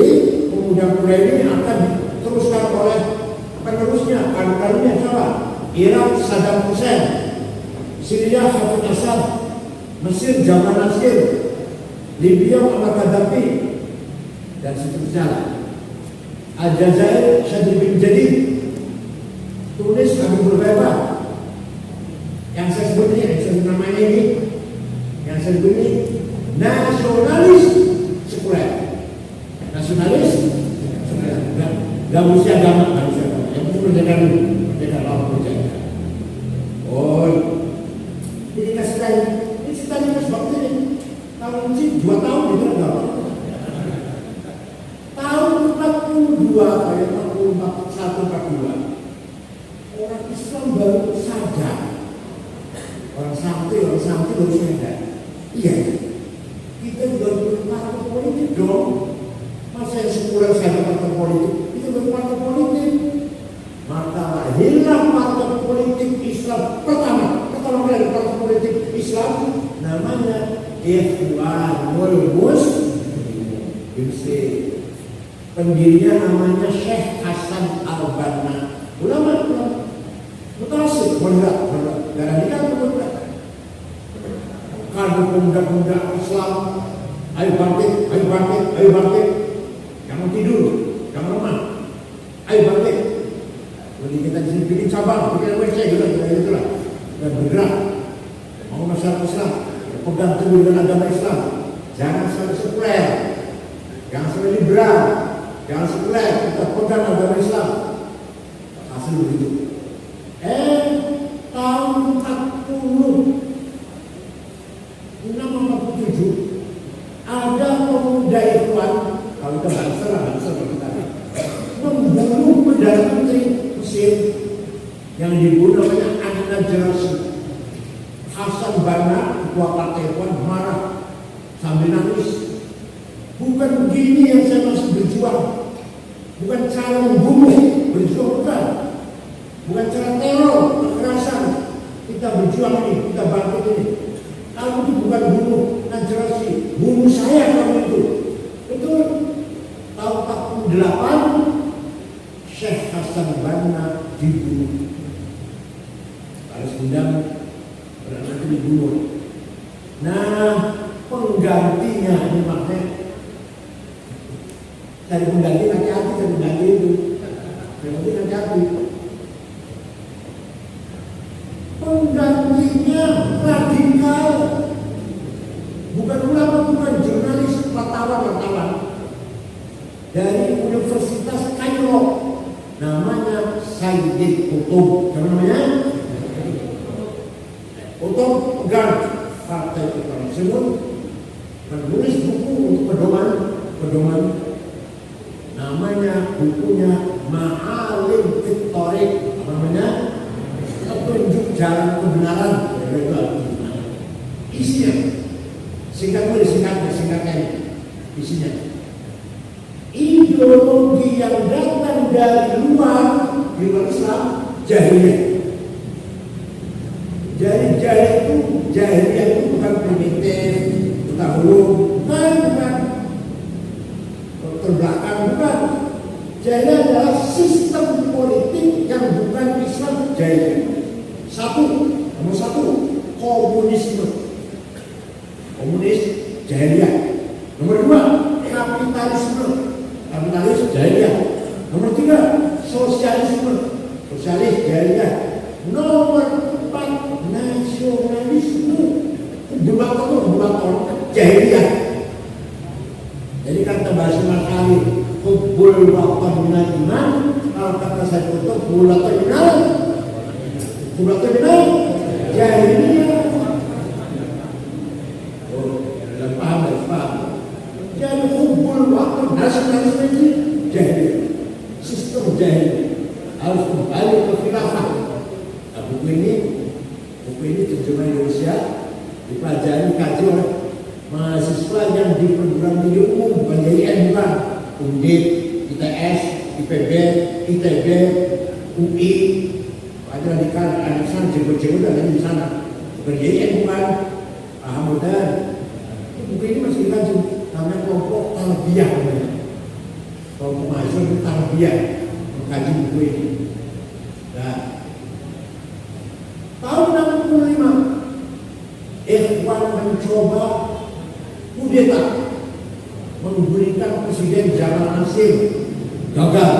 pemuda-pemuda ini akan diteruskan oleh penerusnya, kader-kadernya siapa? Irak, Saddam Hussein, Syria, Hafid Assad, Mesir, Jamal Nasir, Libya, Muammar Gaddafi, dan seterusnya. Aljazair, Syadid bin Jadid, Tunis, Habibur Rahman. Yang saya sebut ini, yang saya sebut namanya ini, yang saya sebut ini nasionalis sekuler. Nasionalis sekuler. Gak mesti agama, yang itu merdeka dulu, merdeka lawan penjajah. Oh, jadi kasih tahu, ini ceritanya sebab ini. Kalau mesti 2 tahun itu enggak. Tahun 42, kayak 41, 42. Orang Islam baru sadar. Orang santai baru sadar. Iya, kita juga punya partai politik dong. Masa yang sekuler saja partai politik, kita punya partai politik. Maka lahirlah partai politik Islam pertama kali partai politik Islam namanya Ikhwanul Muslimin. Pendirinya namanya Syekh Hasan Al-Banna, ulama mutasib, moderat, darah nikah pemuda, kader pemuda-pemuda Islam, ayo bangkit, jangan tidur, jangan lemah, ayo bangkit. Jadi kita bikin cabang, bikin WC gitu lah, dan bergerak, mau masyarakat Islam, pegang teguh dengan agama Islam, jangan sampai sekuler, jangan sampai liberal, jangan sekuler, kita pegang agama Islam. Hasil begitu. Tahun 47 ada pemuda Ikhwan, kalau kita bangsa kita membunuh Perdana Menteri Mesir yang dibunuh namanya An-Najrasi. Hasan Banna, ketua partai Ikhwan, marah sambil nangis. Bukan begini yang saya masih berjuang, bukan cara membunuh, berjuang bukan cara teror, kekerasan. Kita berjuang ini, kita bangkit ini. Kamu itu bukan bunuh Najrasi, bunuh saya kamu itu. Betul. Tahun 48 Syekh Hasan Banna dibunuh. Balas dendam, berarti dibunuh. Nah, penggantinya ini makanya dari pengganti hati-hati, dari pengganti itu pengganti hati-hati. Penggantinya radikal, bukan ulama, bukan jurnalis, wartawan dari Universitas Kairo, namanya Sayyid Qutb. Namanya untuk pegang partai kita tersebut, menulis buku untuk pedoman. Namanya bukunya Ma'alim Fit-Thoriq, apa namanya? Petunjuk jalan kebenaran. Isinya singkatnya isinya ideologi yang datang dari luar Islam, jahiliyah. Jadi jahiliyah itu bukan primitif, bukan terbelakang, bukan. Jahiliyah adalah sistem politik yang bukan Islam, jahiliyah. Nomor satu, komunis jahiliyah. Nomor dua, kapitalis jahiliyah. Nomor tiga, sosialis jahiliyah. Nomor empat, nasionalisme, bukan jahiliyah. Jadi kata bahasa Markali, hubbul watan minal iman. Kalau kata saya tutup, hubbul minal jahiliyah. Paham. Jadi hubbul watan, nasionalisme ini jahiliyah, sistem jahiliyah. Harus kembali ke khilafah. Nah, buku ini terjemah Indonesia, dipelajari kaji oleh mahasiswa yang di perguruan tinggi umum, bukan JIN, bukan Undip, ITS, IPB, ITB, UI, ada di sana, jebol-jebol ada di sana, bukan JIN, bukan. Paham udah? Buku ini masih dikaji, namanya kelompok tarbiyah, kelompok mahasiswa itu tarbiyah mengkaji buku ini. Nah, tahun 65 Ikhwan mencoba kudeta menggulingkan Presiden Jamal Nasir, gagal.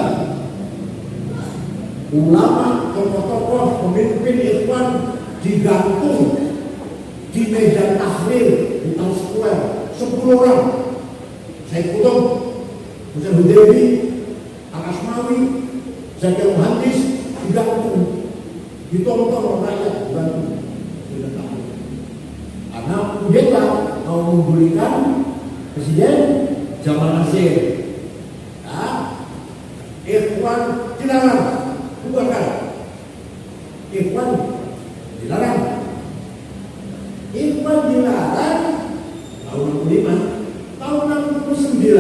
Ulama, tokoh-tokoh, pemimpin Ikhwan digantung di medan tahrir di Times Square, 10 orang. Said Qutb, Husain Hudaybi, Al-Asmawi, Zakir Muhandis, digantung, ditonton oleh rakyat, dibantu. Karena kudeta mau menggulingkan Presiden Jamal Nasir. Nah, Ikhwan dilarang, bubarkan. Ikhwan dilarang tahun 65. Tahun 69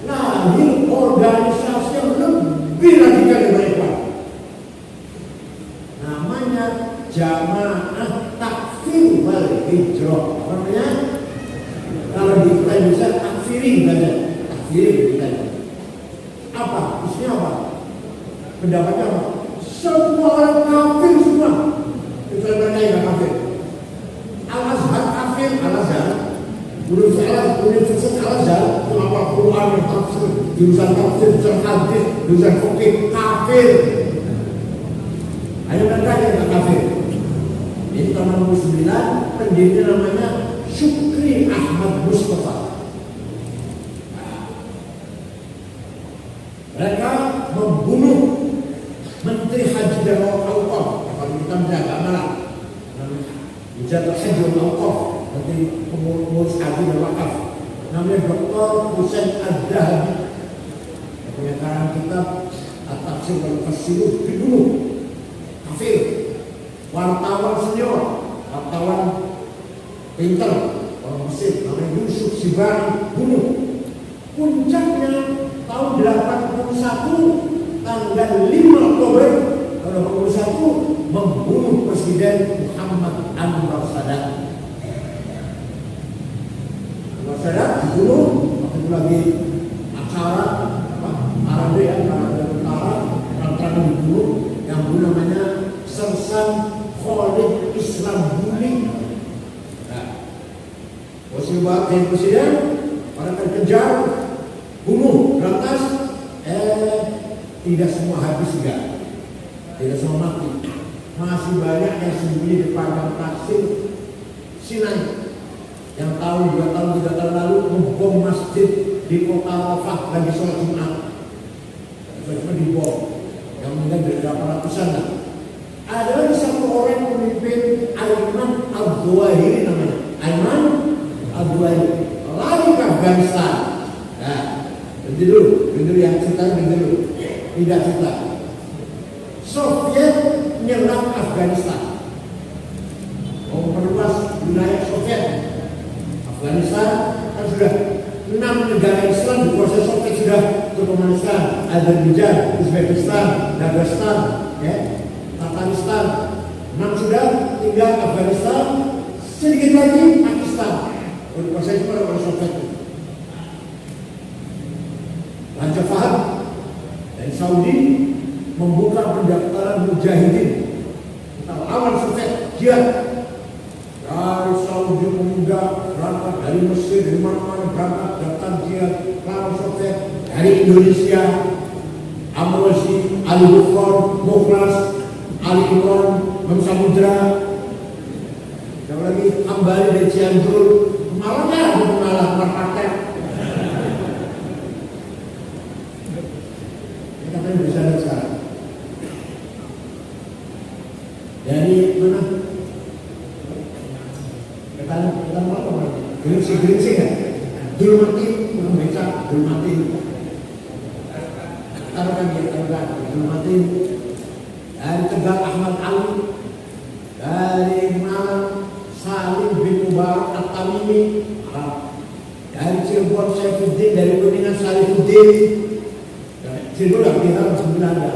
lahir organisasi yang lebih radikal dari Ikhwan. Namanya Jamaah Takfir wal Hijrah. Apa namanya? Kalau di kita bisa takfirin saja. Takfirin kita. Apa? Isinya apa? Pendapatnya apa? Semua orang kafir semua. Kecuali yang kafir. Al-Azhar kafir, Al-Azhar. Universitas Al-Azhar, apa Quran, tafsir, jurusan tafsir, jurusan hadis, jurusan fikih, kafir. Hanya mereka yang kafir. Ini tahun 69, pendiri namanya Syukri Ahmad Mustafa. Mereka membunuh Menteri Haji dan Awqaf. Kalau kita menjaga malam, menjaga Haji dan Awqaf, Menteri pengurus Haji dan Wakaf, namanya Dr. Husain Ad-Dahabi. Punya karang kitab At-Tafsir wal Fasirun, dibunuh. Kafir. Wartawan senior, wartawan pinter, orang Mesir, namanya Yusuf Sibari, bunuh. Puncaknya tahun 81, tanggal 5 Oktober tahun 81, membunuh Presiden Muhammad Anwar Sadat. Anwar Sadat dibunuh waktu itu lagi acara parade yang tentara dibunuh, yang bunuh namanya Sersan Khalid Islam Bumi. Nah, presiden, orang terkejar, bunuh, berantas, tidak semua habis juga, tidak semua mati. Masih banyak yang sembunyi di padang pasir Sinai. Yang tahun 2 tahun 3 tahun lalu membom masjid di kota Rafah lagi sholat Jumat. Cuma dibom, yang meninggal dari berapa ratusan lah. Ada lagi satu orang pemimpin, Ayman Al-Zawahiri namanya. Ayman Al-Zawahiri lari ke Afghanistan. Nah, berhenti dulu yang cerita dulu. Tidak cerita. Soviet menyerang Afghanistan, memperluas wilayah Soviet. Afghanistan kan sudah 6 negara Islam dikuasai Soviet sudah. Turkmenistan, Azerbaijan, Uzbekistan, Dagestan, Tataristan. 6 sudah, tinggal Afghanistan, sedikit lagi Pakistan. Dikuasai oleh Soviet. Raja Fahd dari Saudi membuka pendaftaran mujahidin lawan Soviet jihad. Dari Saudi pemuda berangkat, dari Mesir, dari mana-mana berangkat daftar jihad lawan Soviet. Dari Indonesia, Amrozi, Ali Bukhor, Mukhlas, Ali Imran, Samudra, yang lagi Ambari dari Cianjur, malamnya mengalah marpatek. Kita kan bisa lihat sekarang. Dari mana? Kita mau apa? Geringsing ya? Dulu mati, belum becak, dulu mati. Taruhkan dulu mati. Dari Tegal Ahmad Ali, dari Malang Salim bin Mubarak At-Tamimi, dari Cirebon Saifuddin, dari Kuningan Saifuddin. Cirebon lah kita 9 dah.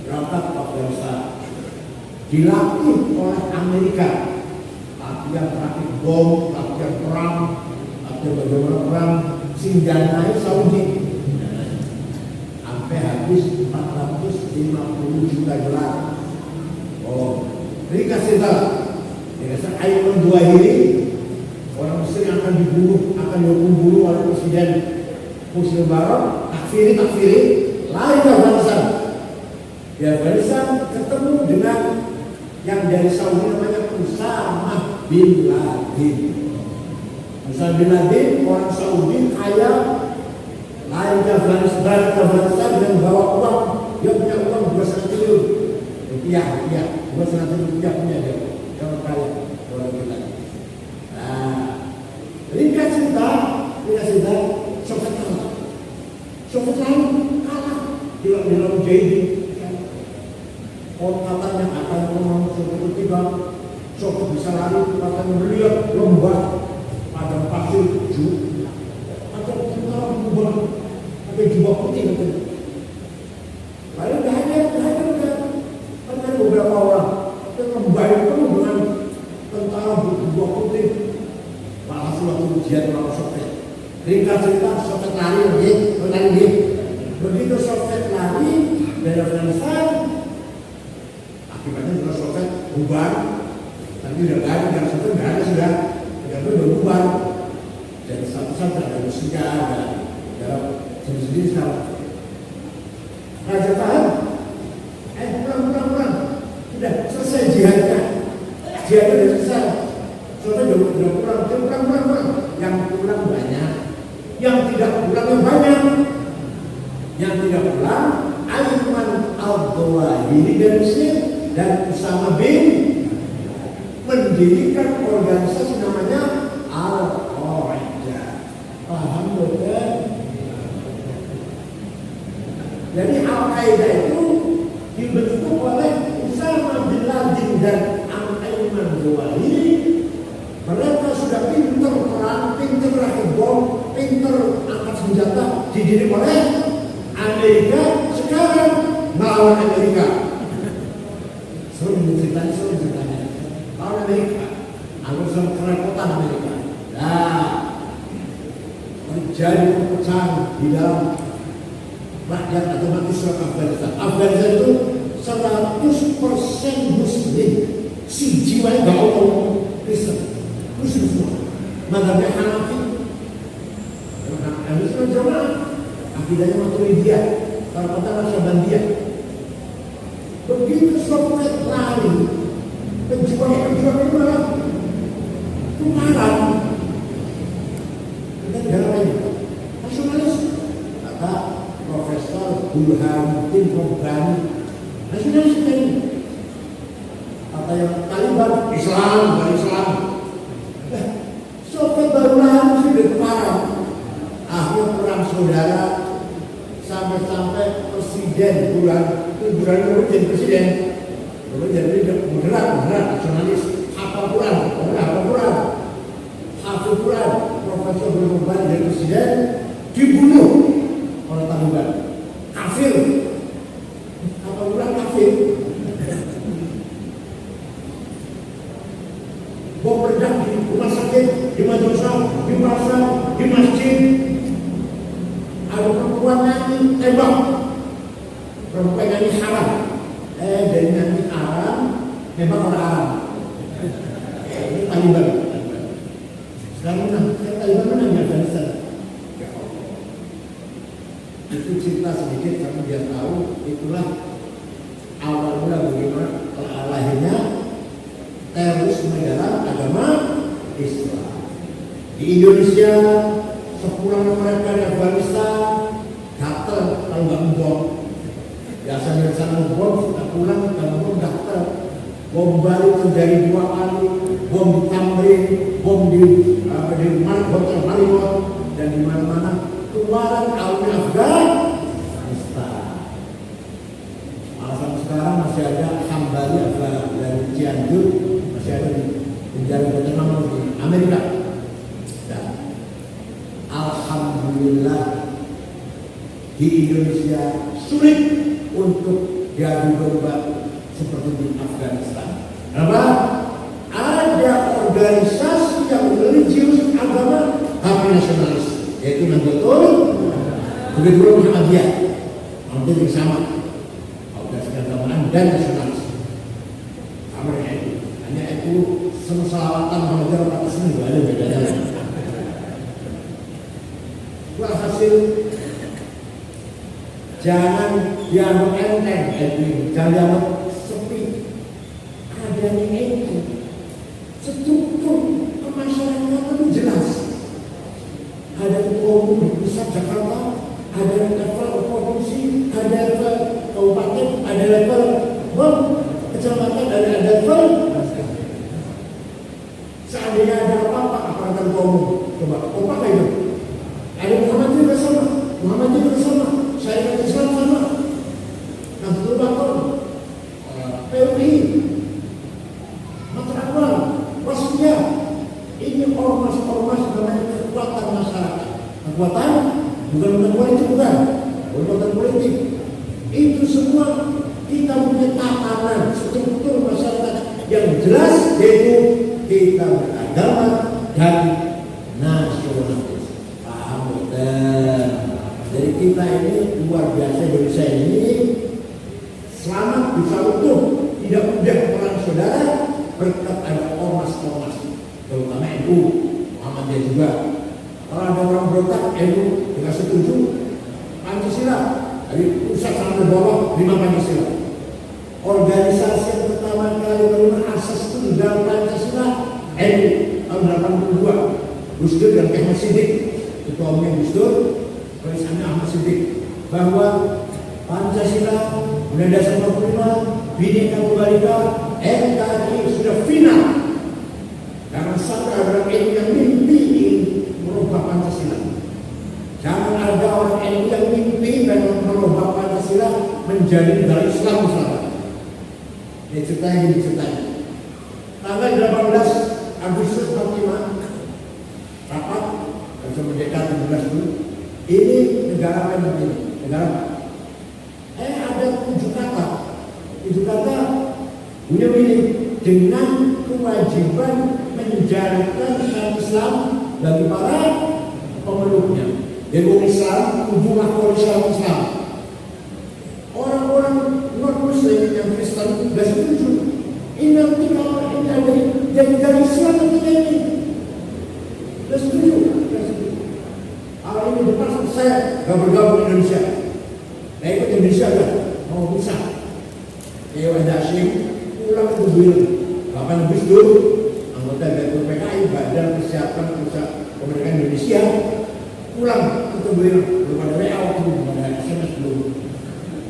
Berangkat Afghanistan, dilatih oleh Amerika, latihan praktik bom, latihan perang, latihan bagaimana perang, sindanai Saudi. Sampai habis 450 juta dolar. Oh, ini kasih tahu. Dikasih Ayman Zawahiri, orang Mesir yang akan dibunuh, akan dihukum oleh Presiden Hosni Mubarak, takfiri, lari ke Afghanistan. Di Afghanistan ketemu dengan yang dari Saudi namanya Usama bin Laden. Usama bin Laden orang Saudi kaya. Lain ke Afghanistan dan bawa uang. Dia punya uang 2,5 triliun rupiah, 2,5 triliun rupiah punya dia. Orang kaya, orang kita. Nah, ringkas cerita, Soviet kalah di dalam Mujahidin. Orang katanya akan ngomong Soviet tiba, Soviet bisa lari, katanya melihat lembah padang pasir hijau, atau tentara berubah. Pakai jubah putih katanya. Lalu dah ada beberapa orang yang membayar penuh dengan tentara berjubah putih. Malah suatu ujian orang Soviet. Ringkas cerita, Soviet lari. Begitu Soviet lari dari Afghanistan, akibatnya juga Soviet bubar. Tapi udah lari dari Soviet nggak ada sudah bubar. Jadi satu-satu ada Rusia, ada sendiri sekarang. Raja Fahd, pulang. Sudah selesai jihadnya sudah selesai. Soalnya udah pulang. Yang pulang banyak, yang tidak pulang yang banyak. Yang tidak pulang, Ayman Al-Zawahiri dari Mesir dan Usama bin mendirikan organisasi namanya Al-Qaeda. Paham betul? Jadi Al-Qaeda itu dibentuk oleh Usama bin Laden dan Ayman Zawahiri. Mereka sudah pinter perang, pinter rakit bom, pinter angkat senjata, dididik oleh Amerika. Sekarang melawan Amerika. Seru ceritanya. Melawan Amerika. Anggota kerepotan Amerika. Nah, terjadi perpecahan di dalam rakyat atau umat Islam Afghanistan. Afghanistan itu 100% Muslim. Si jiwanya gak ngomong Kristen, Muslim semua. Mazhabnya Hanafi, Ahlussunnah Jamaah, akidahnya Maturidiyah, Tarqatan Syabandiyah. Begitu Soviet lari, pejuang ini malah tukaran. Kita negara lain, nasionalis, kata Profesor Burhanuddin Rabbani nasionalis kita ini. Kata yang Taliban, Islam, bukan Islam. Soviet baru lahir sudah parah. Akhir perang saudara sampai presiden bulan lalu jadi presiden. Lalu jadi moderat nasionalis. Hafal Quran. Profesor berkorban jadi presiden dibunuh oleh Taliban. Kafir. Hafal Quran kafir. Bom meledak di rumah sakit, di madrasah, di pasar, di masjid. Ada perempuan nyanyi tembak. Perempuan nyanyi haram. Dari nyanyi haram, tembak orang haram. Ini Taliban. Sekarang menang. Taliban menang di Afghanistan. Itu cerita sedikit karena dia tahu itulah awal mula bagaimana lahirnya terorisme dalam agama Islam. Di Indonesia, sepulang mereka di Afghanistan, gatel kalau nggak ngebom. Biasanya di sana ngebom, kita pulang kita ngebom gatel. Bom baru terjadi 2 kali, bom di Tamrin, bom di Hotel Marriott, dan di mana-mana keluaran army Afghanistan. Alasan sekarang masih ada Hambali dari Cianjur, masih ada di penjara bernama di Amerika. Dan alhamdulillah di Indonesia sulit untuk diadu domba seperti di Afghanistan. Kenapa? Ada organisasi yang religius agama tapi nasionalis, yaitu Nahdlatul, begitu pula Muhammadiyah, hampir sama, organisasi keagamaan dan nasionalis. Sama dengan itu, hanya itu selawatan Muhammadiyah kata sini ada bedanya. Hasil jangan dianggap enteng, jangan dianggap sepi. Adanya itu struktur kemasyarakatan itu jelas. Ada ketua umum di pusat Jakarta, ada level provinsi, ada level kabupaten, ada level kecamatan, ada level. Seandainya ada apa-apa aparatur ketua umum, coba apa itu? Ada Muhammadiyah bersama, syarikat Islam sama, Nahdlatul Ulama, PUI, Matrakwal, Wasiyah. Ini ormas-ormas dengan kekuatan masyarakat. Kekuatan bukan politik, kekuatan politik. Itu semua kita punya tatanan struktur masyarakat yang jelas, yaitu kita beragama dan nasionalis. Paham? Jadi kita ini luar biasa, Indonesia ini selamat bisa utuh, tidak mudah perang saudara berkat ada ormas-ormas, terutama NU, Muhammadiyah juga. Kalau ada orang berontak, NU tidak setuju Pancasila, dari pusat sampai bawah 5 Pancasila. Organisasi yang pertama kali menerima asas tunggal Pancasila NU tahun 82, Gus Dur dan Ahmad Siddiq, ketua umumnya Gus Dur, tulisannya Ahmad Siddiq, bahwa Pancasila Undang-Undang 45 Bhinneka Tunggal Ika NKRI sudah final. Karena sampai ada orang NU yang mimpi merubah Pancasila. Jangan ada orang NU yang mimpi dan merubah Pancasila menjadi negara Islam misalnya. Ini ceritanya. Tanggal 18 Agustus 45 rapat bisa mendekati 17 dulu. Ini negara apa ini? Negara apa? Ada 7 kata. 7 kata punya ini dengan kewajiban menjalankan syariat Islam bagi para pemeluknya. Jadi orang Islam hubungan Islam. Orang-orang non-Muslim yang Kristen tidak setuju. Ini nanti kalau ini ada dari Islam atau ini tidak setuju. Kalau ini depan saya gak bergabung Indonesia. Nah ikut Indonesia kan mau bisa. Dewan Hashim pulang ke Buil. Kapan Gus Dur, anggota dari PKI, Badan Persiapan Pusat Kemerdekaan Indonesia, pulang ke Buil. Belum ada WA waktu itu, belum ada SMS belum.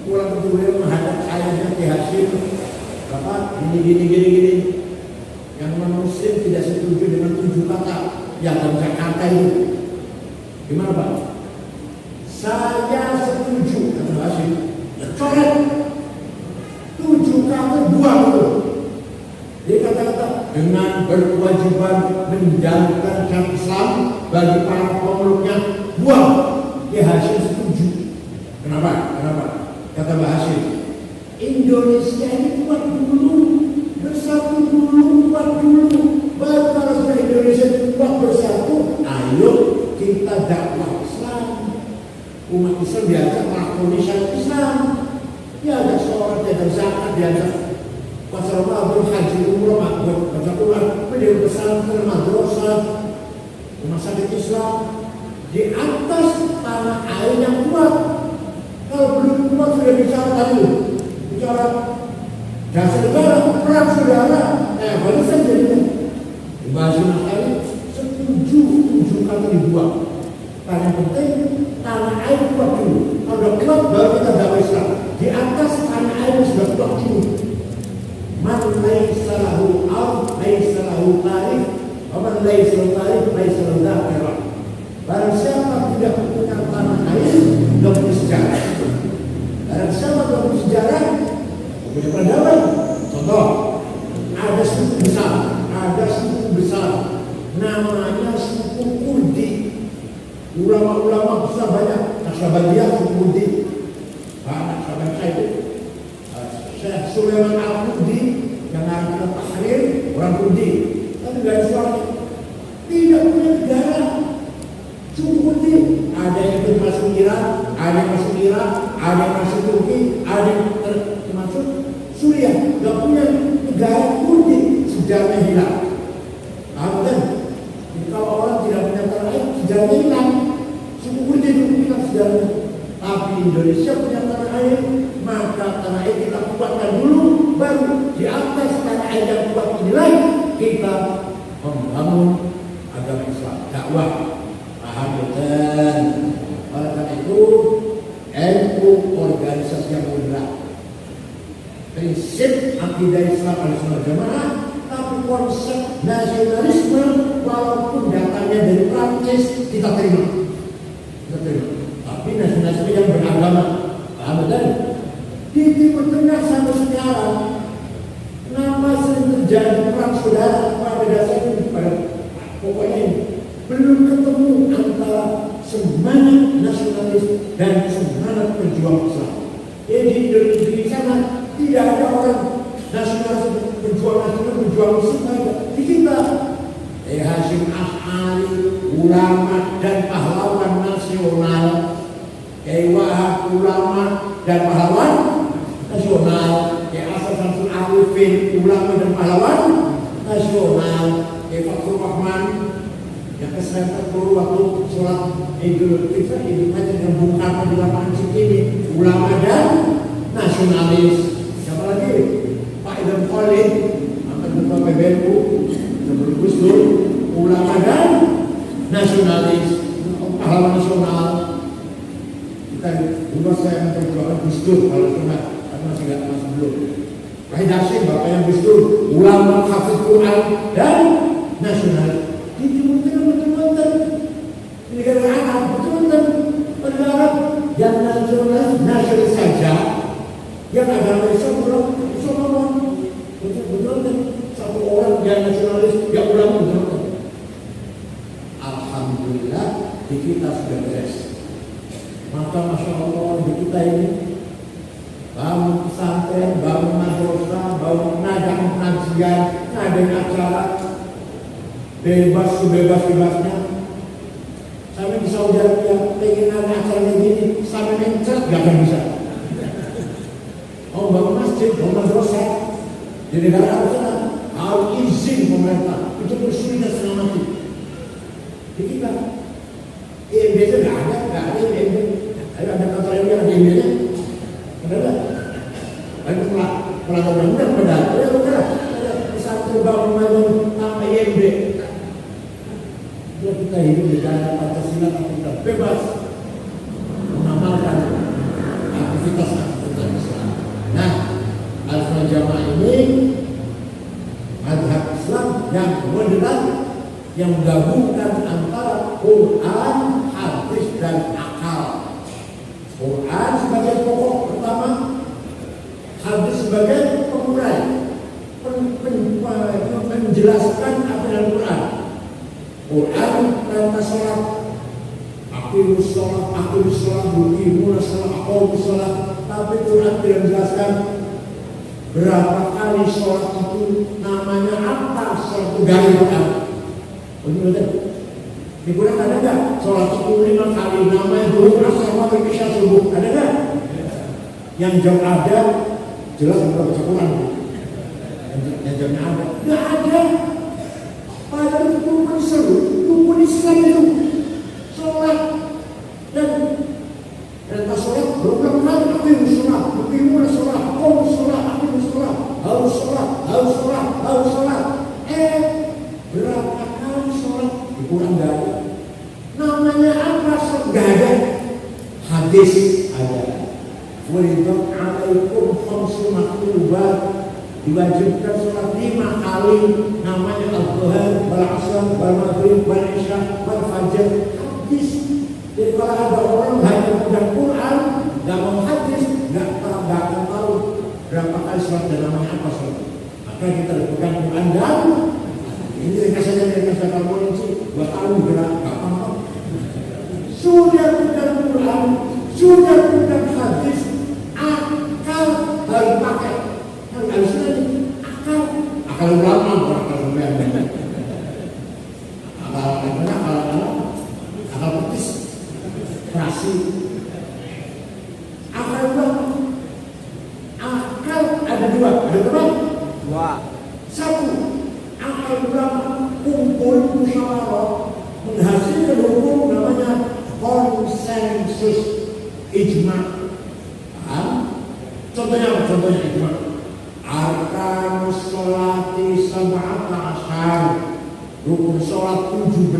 pulang ke beliau menghadap ayahnya Ki Hashim, Bapak gini. Yang non muslim tidak setuju dengan 7 kata yang dalam Jakarta itu. Gimana Pak? Saya setuju, kata Hashim. Coret 7 kata 2 itu. Dia kata-kata dengan berkewajiban menjalankan syariat Islam bagi para pemeluknya, buang. Ki Hashim setuju. Kenapa? Kata Mbak Hashim, Indonesia ini kuat dulu, bersatu dulu, kuat dulu. Baru kalau sudah Indonesia kuat bersatu, ayo kita dakwah Islam. Umat Islam diajak melakoni syariat Islam. Diajak sholat, diajak zakat, diajak puasa Ramadan, haji, umrah, baca Quran, beliau pesantren, madrasah, rumah sakit Islam di atas tanah air yang kuat. Kalau belum kuat sudah bicara tadi, bicara jasa negara, perang saudara, baru saja jadinya. Dibahas masalah setuju 7 kali dibuang. Karena yang penting tanah air kuat dulu. Kalau sudah kuat baru kita dakwah Islam. Di atas tanah air sudah kuat dulu. Man laisa lahu ard, laisa lahu tarikh, wa man laisa lahu tarikh, laisa lahu dakhirah. Barang siapa tidak punya tanah air, tidak punya sejarah. Barang siapa tidak punya sejarah, punya peradaban. Contoh, ada suku besar, namanya suku Kurdi. Ulama-ulama besar banyak. Naksabandiyah suku Kurdi. Naksabandiyah itu Syekh Sulaiman Al-Kurdi yang artinya Tahrir, orang Kurdi. Tapi tidak ada suaranya. Tidak punya negara. Suku Kurdi. Ada yang ikut masuk Iran, ada yang masuk Irak, ada yang masuk Turki, ada yang termasuk Suriah. Tidak punya negara Kurdi. Sejarahnya hilang. Kan? Kalau orang tidak punya tanah air, sejarahnya hilang. Suku Kurdi itu hilang sejarahnya. Tapi Indonesia punya tanah air, maka tanah air kita kuatkan dulu, baru di atas tanah air yang kuat inilah kita membangun agama Islam, dakwah. Paham betul? Oleh karena itu, ilmu organisasi yang bergerak, prinsip akidah Islam Ahlussunnah Jamaah, tapi konsep nasionalisme walaupun datangnya dari Prancis kita terima. Tapi nasionalisme yang beragama, paham betul? Di Timur Tengah sampai sekarang, kenapa sering terjadi perang saudara pada dasarnya pada pokoknya ini belum ketemu antara semangat nasionalis dan semangat perjuangan Islam. Jadi di sana tidak ada orang nasionalis berjuang Islam di kita. Hashim Ash'ari, ulama dan pahlawan nasional. Wahab, ulama dan pahlawan nasional. Asad Samsul Arifin, ulama dan pahlawan nasional. Fathur Rahman yang keserempet dulu waktu sholat Idul Fitri, Idul Fitri dengan Bung Karno di lapangan Cikini, ulama dan nasionalis. Siapa lagi? Pak Idam Khalid, mantan ketua PBNU, sebelum Gus Dur, ulama dan nasionalis, pahlawan nasional. Kita dulu saya memperjuangkan Gus Dur kalau sunat, tapi masih belum. Wahid Hashim, bapaknya Gus Dur, ulama, hafiz Quran dan nasionalis. Di Timur Tengah betul-betul di negara Arab betul-betul negara yang nasionalis saja, yang agama Islam belum betul-betul satu orang yang nasionalis, yang ulama betul-betul. Alhamdulillah di kita sudah beres. Maka Masya Allah di kita ini bangun pesantren, bangun madrasah, bangun ngajak pengajian, ngadain acara bebas sebebas-bebasnya. Sampai di Saudi Arabia pengen ada acara gini, sampai mencret gak akan bisa. Mau bangun masjid, bangun madrasah di negara Arab sana harus izin pemerintah, itu bersulitan setengah mati. Di kita IMB itu gak ada IMB. Ada kantor IMB, ada IMB-nya, ada. Ada pelanggan undang-undang padahal, ada pesantren bangun madrasah tanpa IMB. Kita hidup di dalam Pancasila, kita bebas mengamalkan aktivitas ini mazhab Islam yang moderat, yang menggabungkan antara Quran, hadis dan akal. Quran sebagai pokok pertama, hadis sebagai pengurai, menjelaskan apa dalam Quran. Quran perintah sholat, aqimus sholat, yuqimus sholat, aqamus sholat. Tapi Quran tidak menjelaskan berapa kali sholat itu, namanya apa sholat itu dari Quran. Betul-betul. Di Quran ada nggak sholat itu 5 kali, namanya zuhur, asar, maghrib, isya, subuh? Ada nggak? Yang jawab ada, jelas bukan baca Quran. Yang jawabnya ada, nggak ada. Padahal itu rukun Islam itu sholat, dan perintah sholat berulang kali, aqimus sholat, yuqimus sholat, aqamus sholat, aqimus sholat, harus sholat. Berapa kali sholat di Quran nggak ada? Namanya apa? Nggak ada. Hadis ada. Wajib alaikum khamsu maktubat, diwajibkan sholat 5 kali, namanya al-dhuhr, wal asar, wal maghrib, wal isya, wal fajr. Hadis. Jadi kalau ada orang hanya pegang Quran, nggak mau hadis, nggak akan tahu berapa kali sholat dan namanya apa sholat. Maka kita pegang Quran dan ini dikasih kamu sih, 2 tahun gerak apa? Sudah pegang Quran, sudah pegang hadis, akal harus pakai. Harusnya akal ulama, akal sampean. Akal petis, frasi. Akal ulama. Akal ada 2, ada berapa? 2. 1. Akal ulama kumpul musyawarah menghasilkan hukum namanya konsensus ijma. Contohnya apa? Contohnya ijma. Arkanus sholati sab'ata asyar, rukun sholat 17.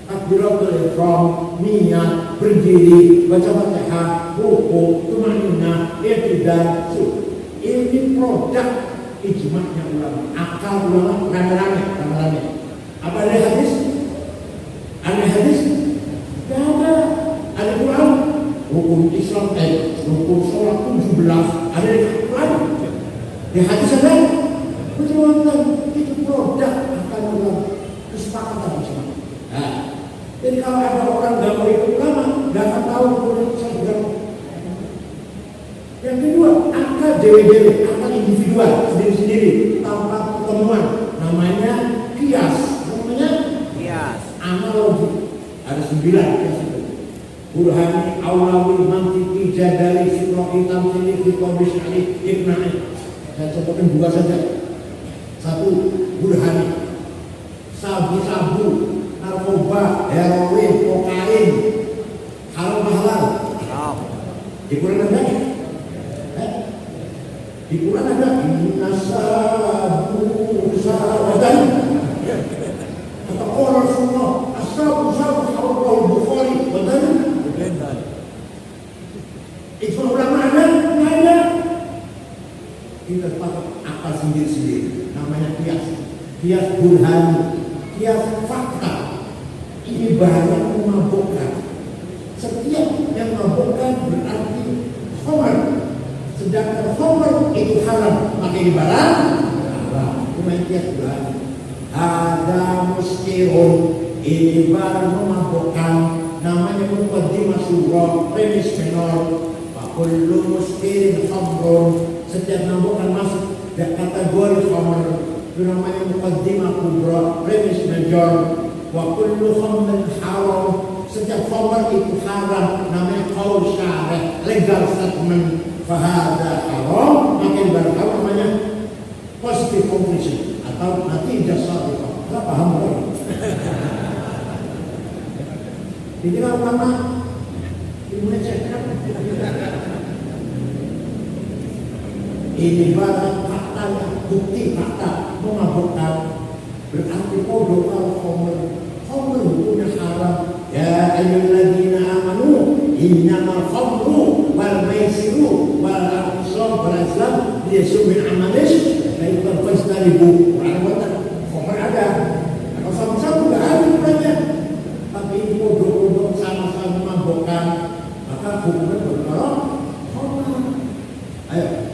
Takbiratul ihram, niat, berdiri, baca Fatihah, ruku, tumaninah, i'tidal. Ini produk ijma'nya ulama, akal ulama, rame-rame. Apa ada hadis? Ada hadis? Tidak ada. Ada Quran, rukun Islam, rukun sholat 17. Ada di Quran? Di hadis ada? Betul-betul itu produk akal ulama, kesepakatan Islam. Nah, jadi kalau ada orang nggak mau ikut ulama, nggak akan tahu Quran saya. Yang kedua, akal dewe-dewe, akal individual, sendiri-sendiri, tanpa pertemuan, namanya kias. Analogi. Ada 9 kias itu. Burhani, Aulawi, Mantiki, Jadali, Sitroki, Tamsili, Fitobi, Syari, Ibnai. Saya contohkan 2 saja. 1, Burhani, sabu-sabu, narkoba, heroin, kokain, halal. Di Quran ada? Di Quran ada innasabu sawadan. Kata orang semua asabu Allah Bukhari wadan. Itu ulama ada? Nggak ada. Kita pakai akal sendiri-sendiri. Namanya kias burhani, kias fakta. Ini bahaya memabukkan. Setiap yang memabukkan berarti khamar. Sedangkan khamar itu haram, maka ibarat haram. Kemudian berani. Ada muskirun, ini barang memabukkan, namanya muqaddimah surah, premis menor. Kullu muskirin khamrun, setiap memabukkan masuk kategori khamar. Itu namanya muqaddimah kubra, premis major. Wa kullu khamrin haram, setiap khamar itu haram, namanya qaul syarih, legal statement. Fahada haram, maka ibarat haram namanya positive conclusion atau nanti jasa itu. Nggak paham lagi. Jadi kalau lama ilmunya cekap. Ini barang fakta, bukti fakta memabukkan, berarti kodoh khamr hukumnya haram. Ya ayyuhalladzina amanu innamal khamru wal maisiru wal ansab wal azlam Yesus bin Amanis, dari perpes dari bu, orang komer ada, kalau sama-sama nggak ada banyak, tapi bodoh-bodoh sama-sama mabokkan, maka hukumnya berkorok. Ayo,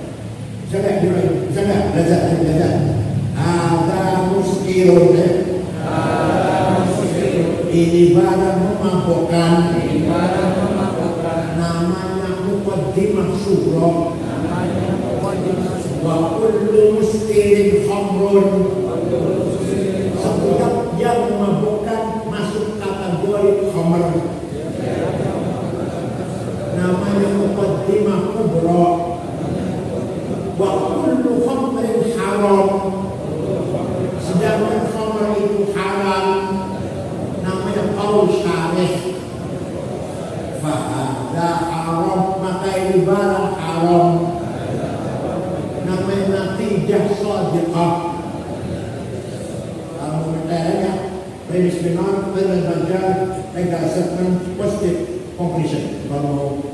bisa nggak belajar? Ada muskilun, ini barang memabokkan, namanya muqaddimah surah. Wa kullu muskirin khamrun, setiap yang memabukkan masuk kategori khamr, namanya muqaddimah kubra. Wa kullu khamrin haram, sedangkan khamr itu haram, namanya qaul syarih. Fahada haram, maka ini barang haram, namanya natijah shadiqah. Kalau menurutnya premis benar, benar-benar legal assessment, positive conclusion. Kalau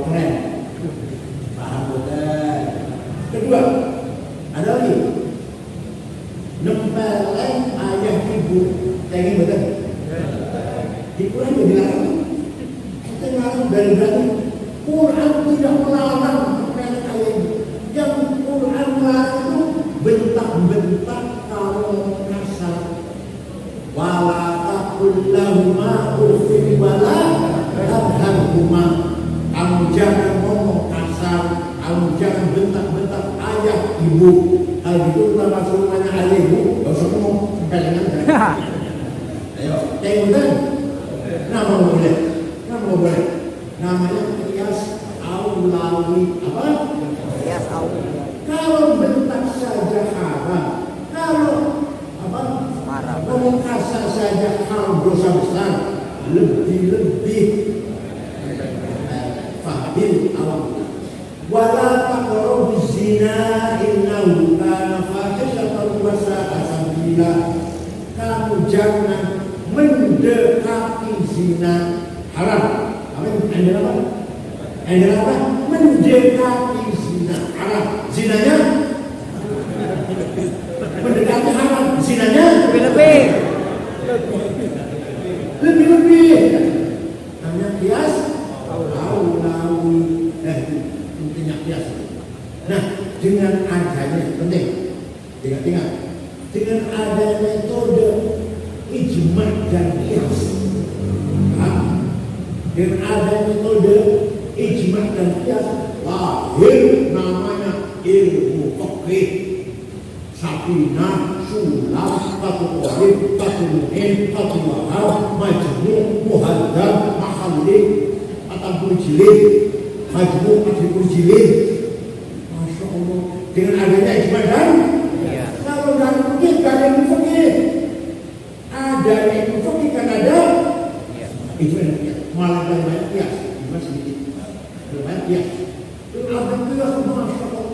keren, paham betul. Kedua, ada lagi nempelin ayah ibu, tengin betul. Di Quran juga dilarang. Kita dilarang dari berarti Quran tidak melarang nempelin ayah ibu. Yang Quran melarang itu bentak-bentak kalau kasar. Wala taqul lahuma uffin wala tanharhuma. Kamu jangan ngomong kasar, kamu jangan bentak-bentak ayah ibu. Kalau gitu kita masuk rumahnya ayah ibu, gak usah ngomong sempelengan. Ayo, tengok. Nama boleh. Namanya qiyas aulawi. Apa? Qiyas aulawi. Kalau bentak saja haram, kalau apa? Ngomong kasar saja haram, dosa besar. Lebih fahil awal. Wala taqrabu zina innahu kana fahishatan wa sa'a sabila. Kamu jangan mendekati zina, haram. Apa? Mendekati zina, haram. Zinanya mendekati haram. Zinanya Lebih. Namanya qiyas aulawi. Intinya qiyas. Nah, dengan adanya penting. Ingat. Dengan adanya metode ijma dan qiyas. Dengan adanya metode ijma dan qiyas, lahir namanya ilmu fikih. Safinah, Sulam, Fathul Qorib, Fathul Mu'in, Fathul Wahab, Majmu', Muhaddab, Mahalli, Atabul Jilid, Majmu', Atabul Jilid. Masya Allah. Dengan adanya ijma dan kalau dari fikih gak ada ilmu fikih. Ada ilmu fikih kan ada ijma dan qiyas. Malah dari banyak qiyas, ijma sedikit. Banyak qiyas. Itu ada qiyas, Masya Allah.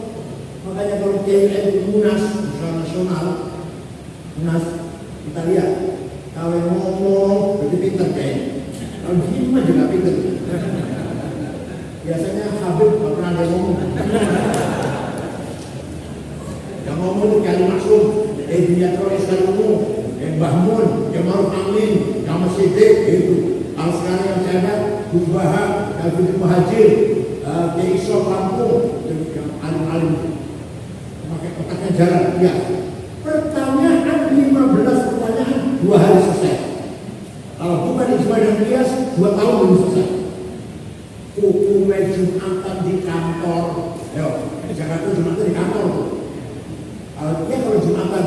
Makanya kalau KLN Munas, Musyawarah Nasional, Munas, kita lihat kalau yang ngomong berarti pinter kayaknya. Kalau begini mah juga pinter. Biasanya Habib gak pernah ada ngomong. Yang ngomong itu kali maksud, dia teroris kali umum, Mbah Mun, yang Maruf Amin, yang Mas Siddiq, itu. Kalau sekarang yang saya ada, Gus Bahar, David Muhajir, Kiai Isof Lampung, yang alim-alim. Pakai otaknya jalan, ya. Pertanyaan 15 pertanyaan 2 hari selesai. Kalau bukan ijma dan qiyas 2 tahun belum selesai. Hukumnya Jumatan di kantor. Yo, di Jakarta Jumatan di kantor. Kalau Jumatan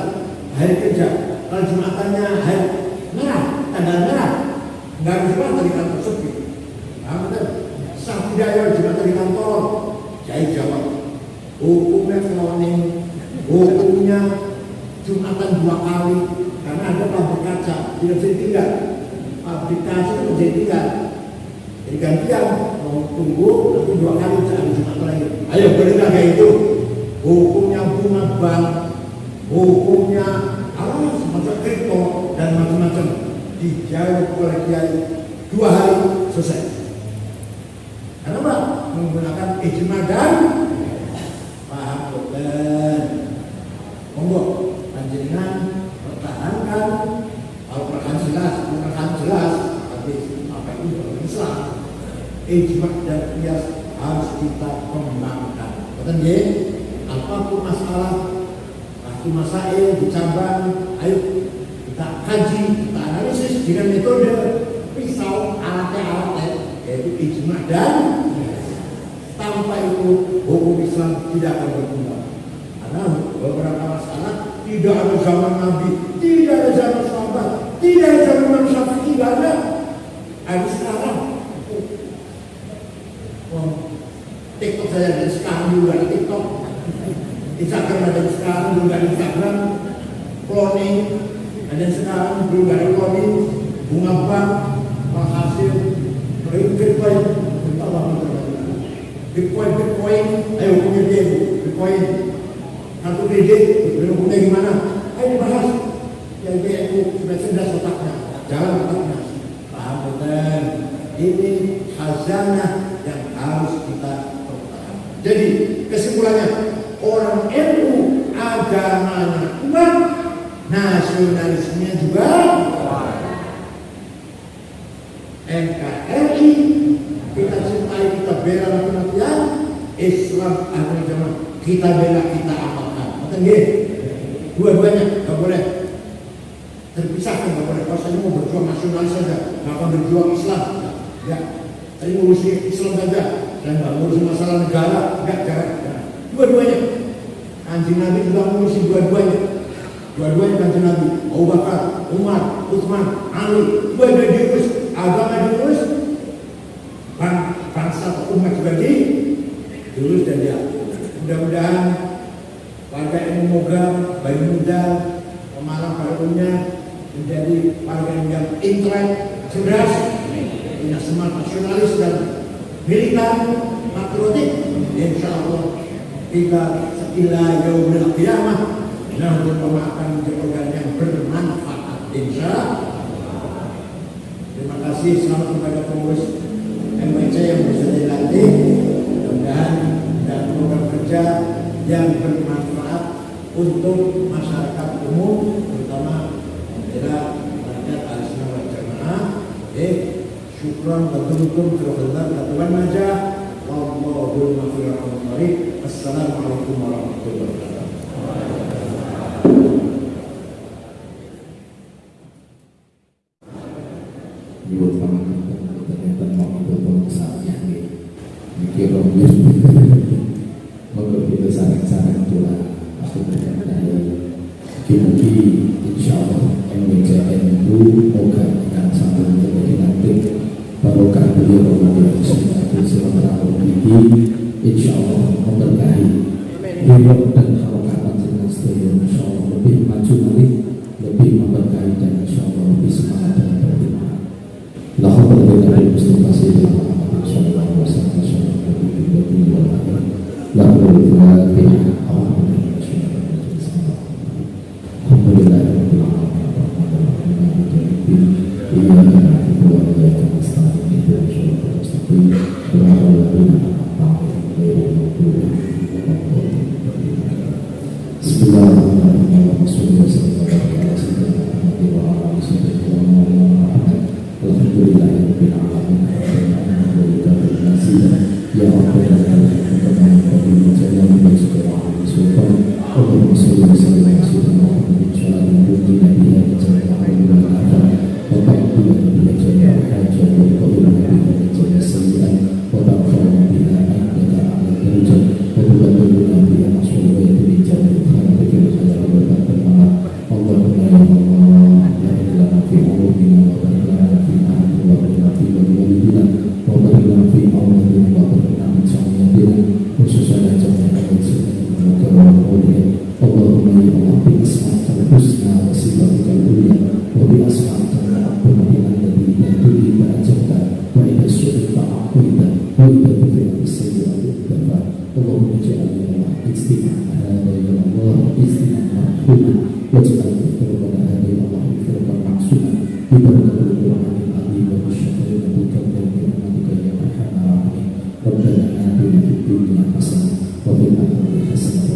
hari kerja, kalau Jumatannya hari merah, tanggal merah, nggak ada Jumatan di kantor, sepi. Sah tidak ya Jumatan di kantor? Saya jawab. Hukumnya cloning, hukumnya Jumatan 2 kali, karena ada pabrik kaca, tidak bisa tinggal. Pabrik kaca itu bisa tinggal. Jadi gantian, mau tunggu, nanti 2 kali bisa ada Jumatan lagi. Ayo berikan kayak itu. Hukumnya bunga bank, hukumnya semacam kripto dan macam-macam. Dijawab oleh Kiai 2 hari selesai. Kenapa? Menggunakan ijma dan Paham betul. Monggo panjenengan pertahankan. Kalau pertahan jelas, tapi apa itu Islam? Ijma dan qiyas harus kita kembangkan. Betul nggih? Apapun masalah, pasti masail dicabang, ayo kita kaji, kita analisis dengan metode pisau, alatnya, yaitu ijma dan tanpa itu hukum Islam tidak akan berkembang. Karena beberapa masalah tidak ada zaman Nabi, tidak ada zaman sahabat, tidak ada zaman Imam Syafi'i, tidak ada. Ada sekarang. TikTok saya dari sekarang juga ada TikTok. Instagram ada sekarang juga ada Instagram. Cloning ada sekarang juga ada cloning. Bunga bank, hasil, Bitcoin, Bitcoin, ayo punya dia, Bitcoin, kartu kredit, punya gimana? Ayo bahas, yang dia itu sudah cerdas otaknya, jalan otaknya, paham betul? Ini khazanah yang harus kita pertahankan. Jadi kesimpulannya, orang NU agamanya kuat, nasionalismenya juga NKRI, kita cintai, kita bela mati-matian. Islam akhir zaman, kita bela, kita amalkan. Betul nggih? Dua-duanya nggak boleh terpisahkan, nggak boleh. Kalau saya mau berjuang nasionalis saja, nggak akan berjuang Islam. Ya, saya ngurusin Islam saja, dan nggak ngurusin masalah negara. Nggak, jangan. Dua-duanya. Kanjeng Nabi juga ngurusin dua-duanya. Dua-duanya kanjeng Nabi, Abu Bakar, Umar, Utsman, Ali, dua-duanya diurus. Agama diurus, bangsa atau umat juga diurus dan diatur. Mudah-mudahan warga yang memoga, bayi muda, pemalang pada umumnya menjadi warga yang intelek, cerdas, punya semangat nasionalis dan militan, patriotik. Insya Allah kita setelah yaumil qiyamah nahdun akan menjadi organ yang bermanfaat. Insya Allah. Terima kasih, selamat kepada pengurus MBC yang bisa dilatih. Mudah-mudahan dan program kerja yang bermanfaat untuk masyarakat umum, terutama adalah rakyat Ahlussunnah wal Jamaah. Syukran wa turukum firqatan katuan majah. Wallahul maghfirul murid. Assalamualaikum warahmatullahi wabarakatuh. Insya Allah MWCN itu moga akan sampai menjadi nanti barokah beliau Muhammad Rasulullah ini insya Allah memberkahi hidup dan harokat panjenengan sedaya. Insya Allah lebih maju lagi, lebih memberkahi dan insya Allah lebih semangat dan berdoa. Lahir dari Mustafa Sayyidina Muhammad Sallallahu Alaihi Wasallam. Wa Amin.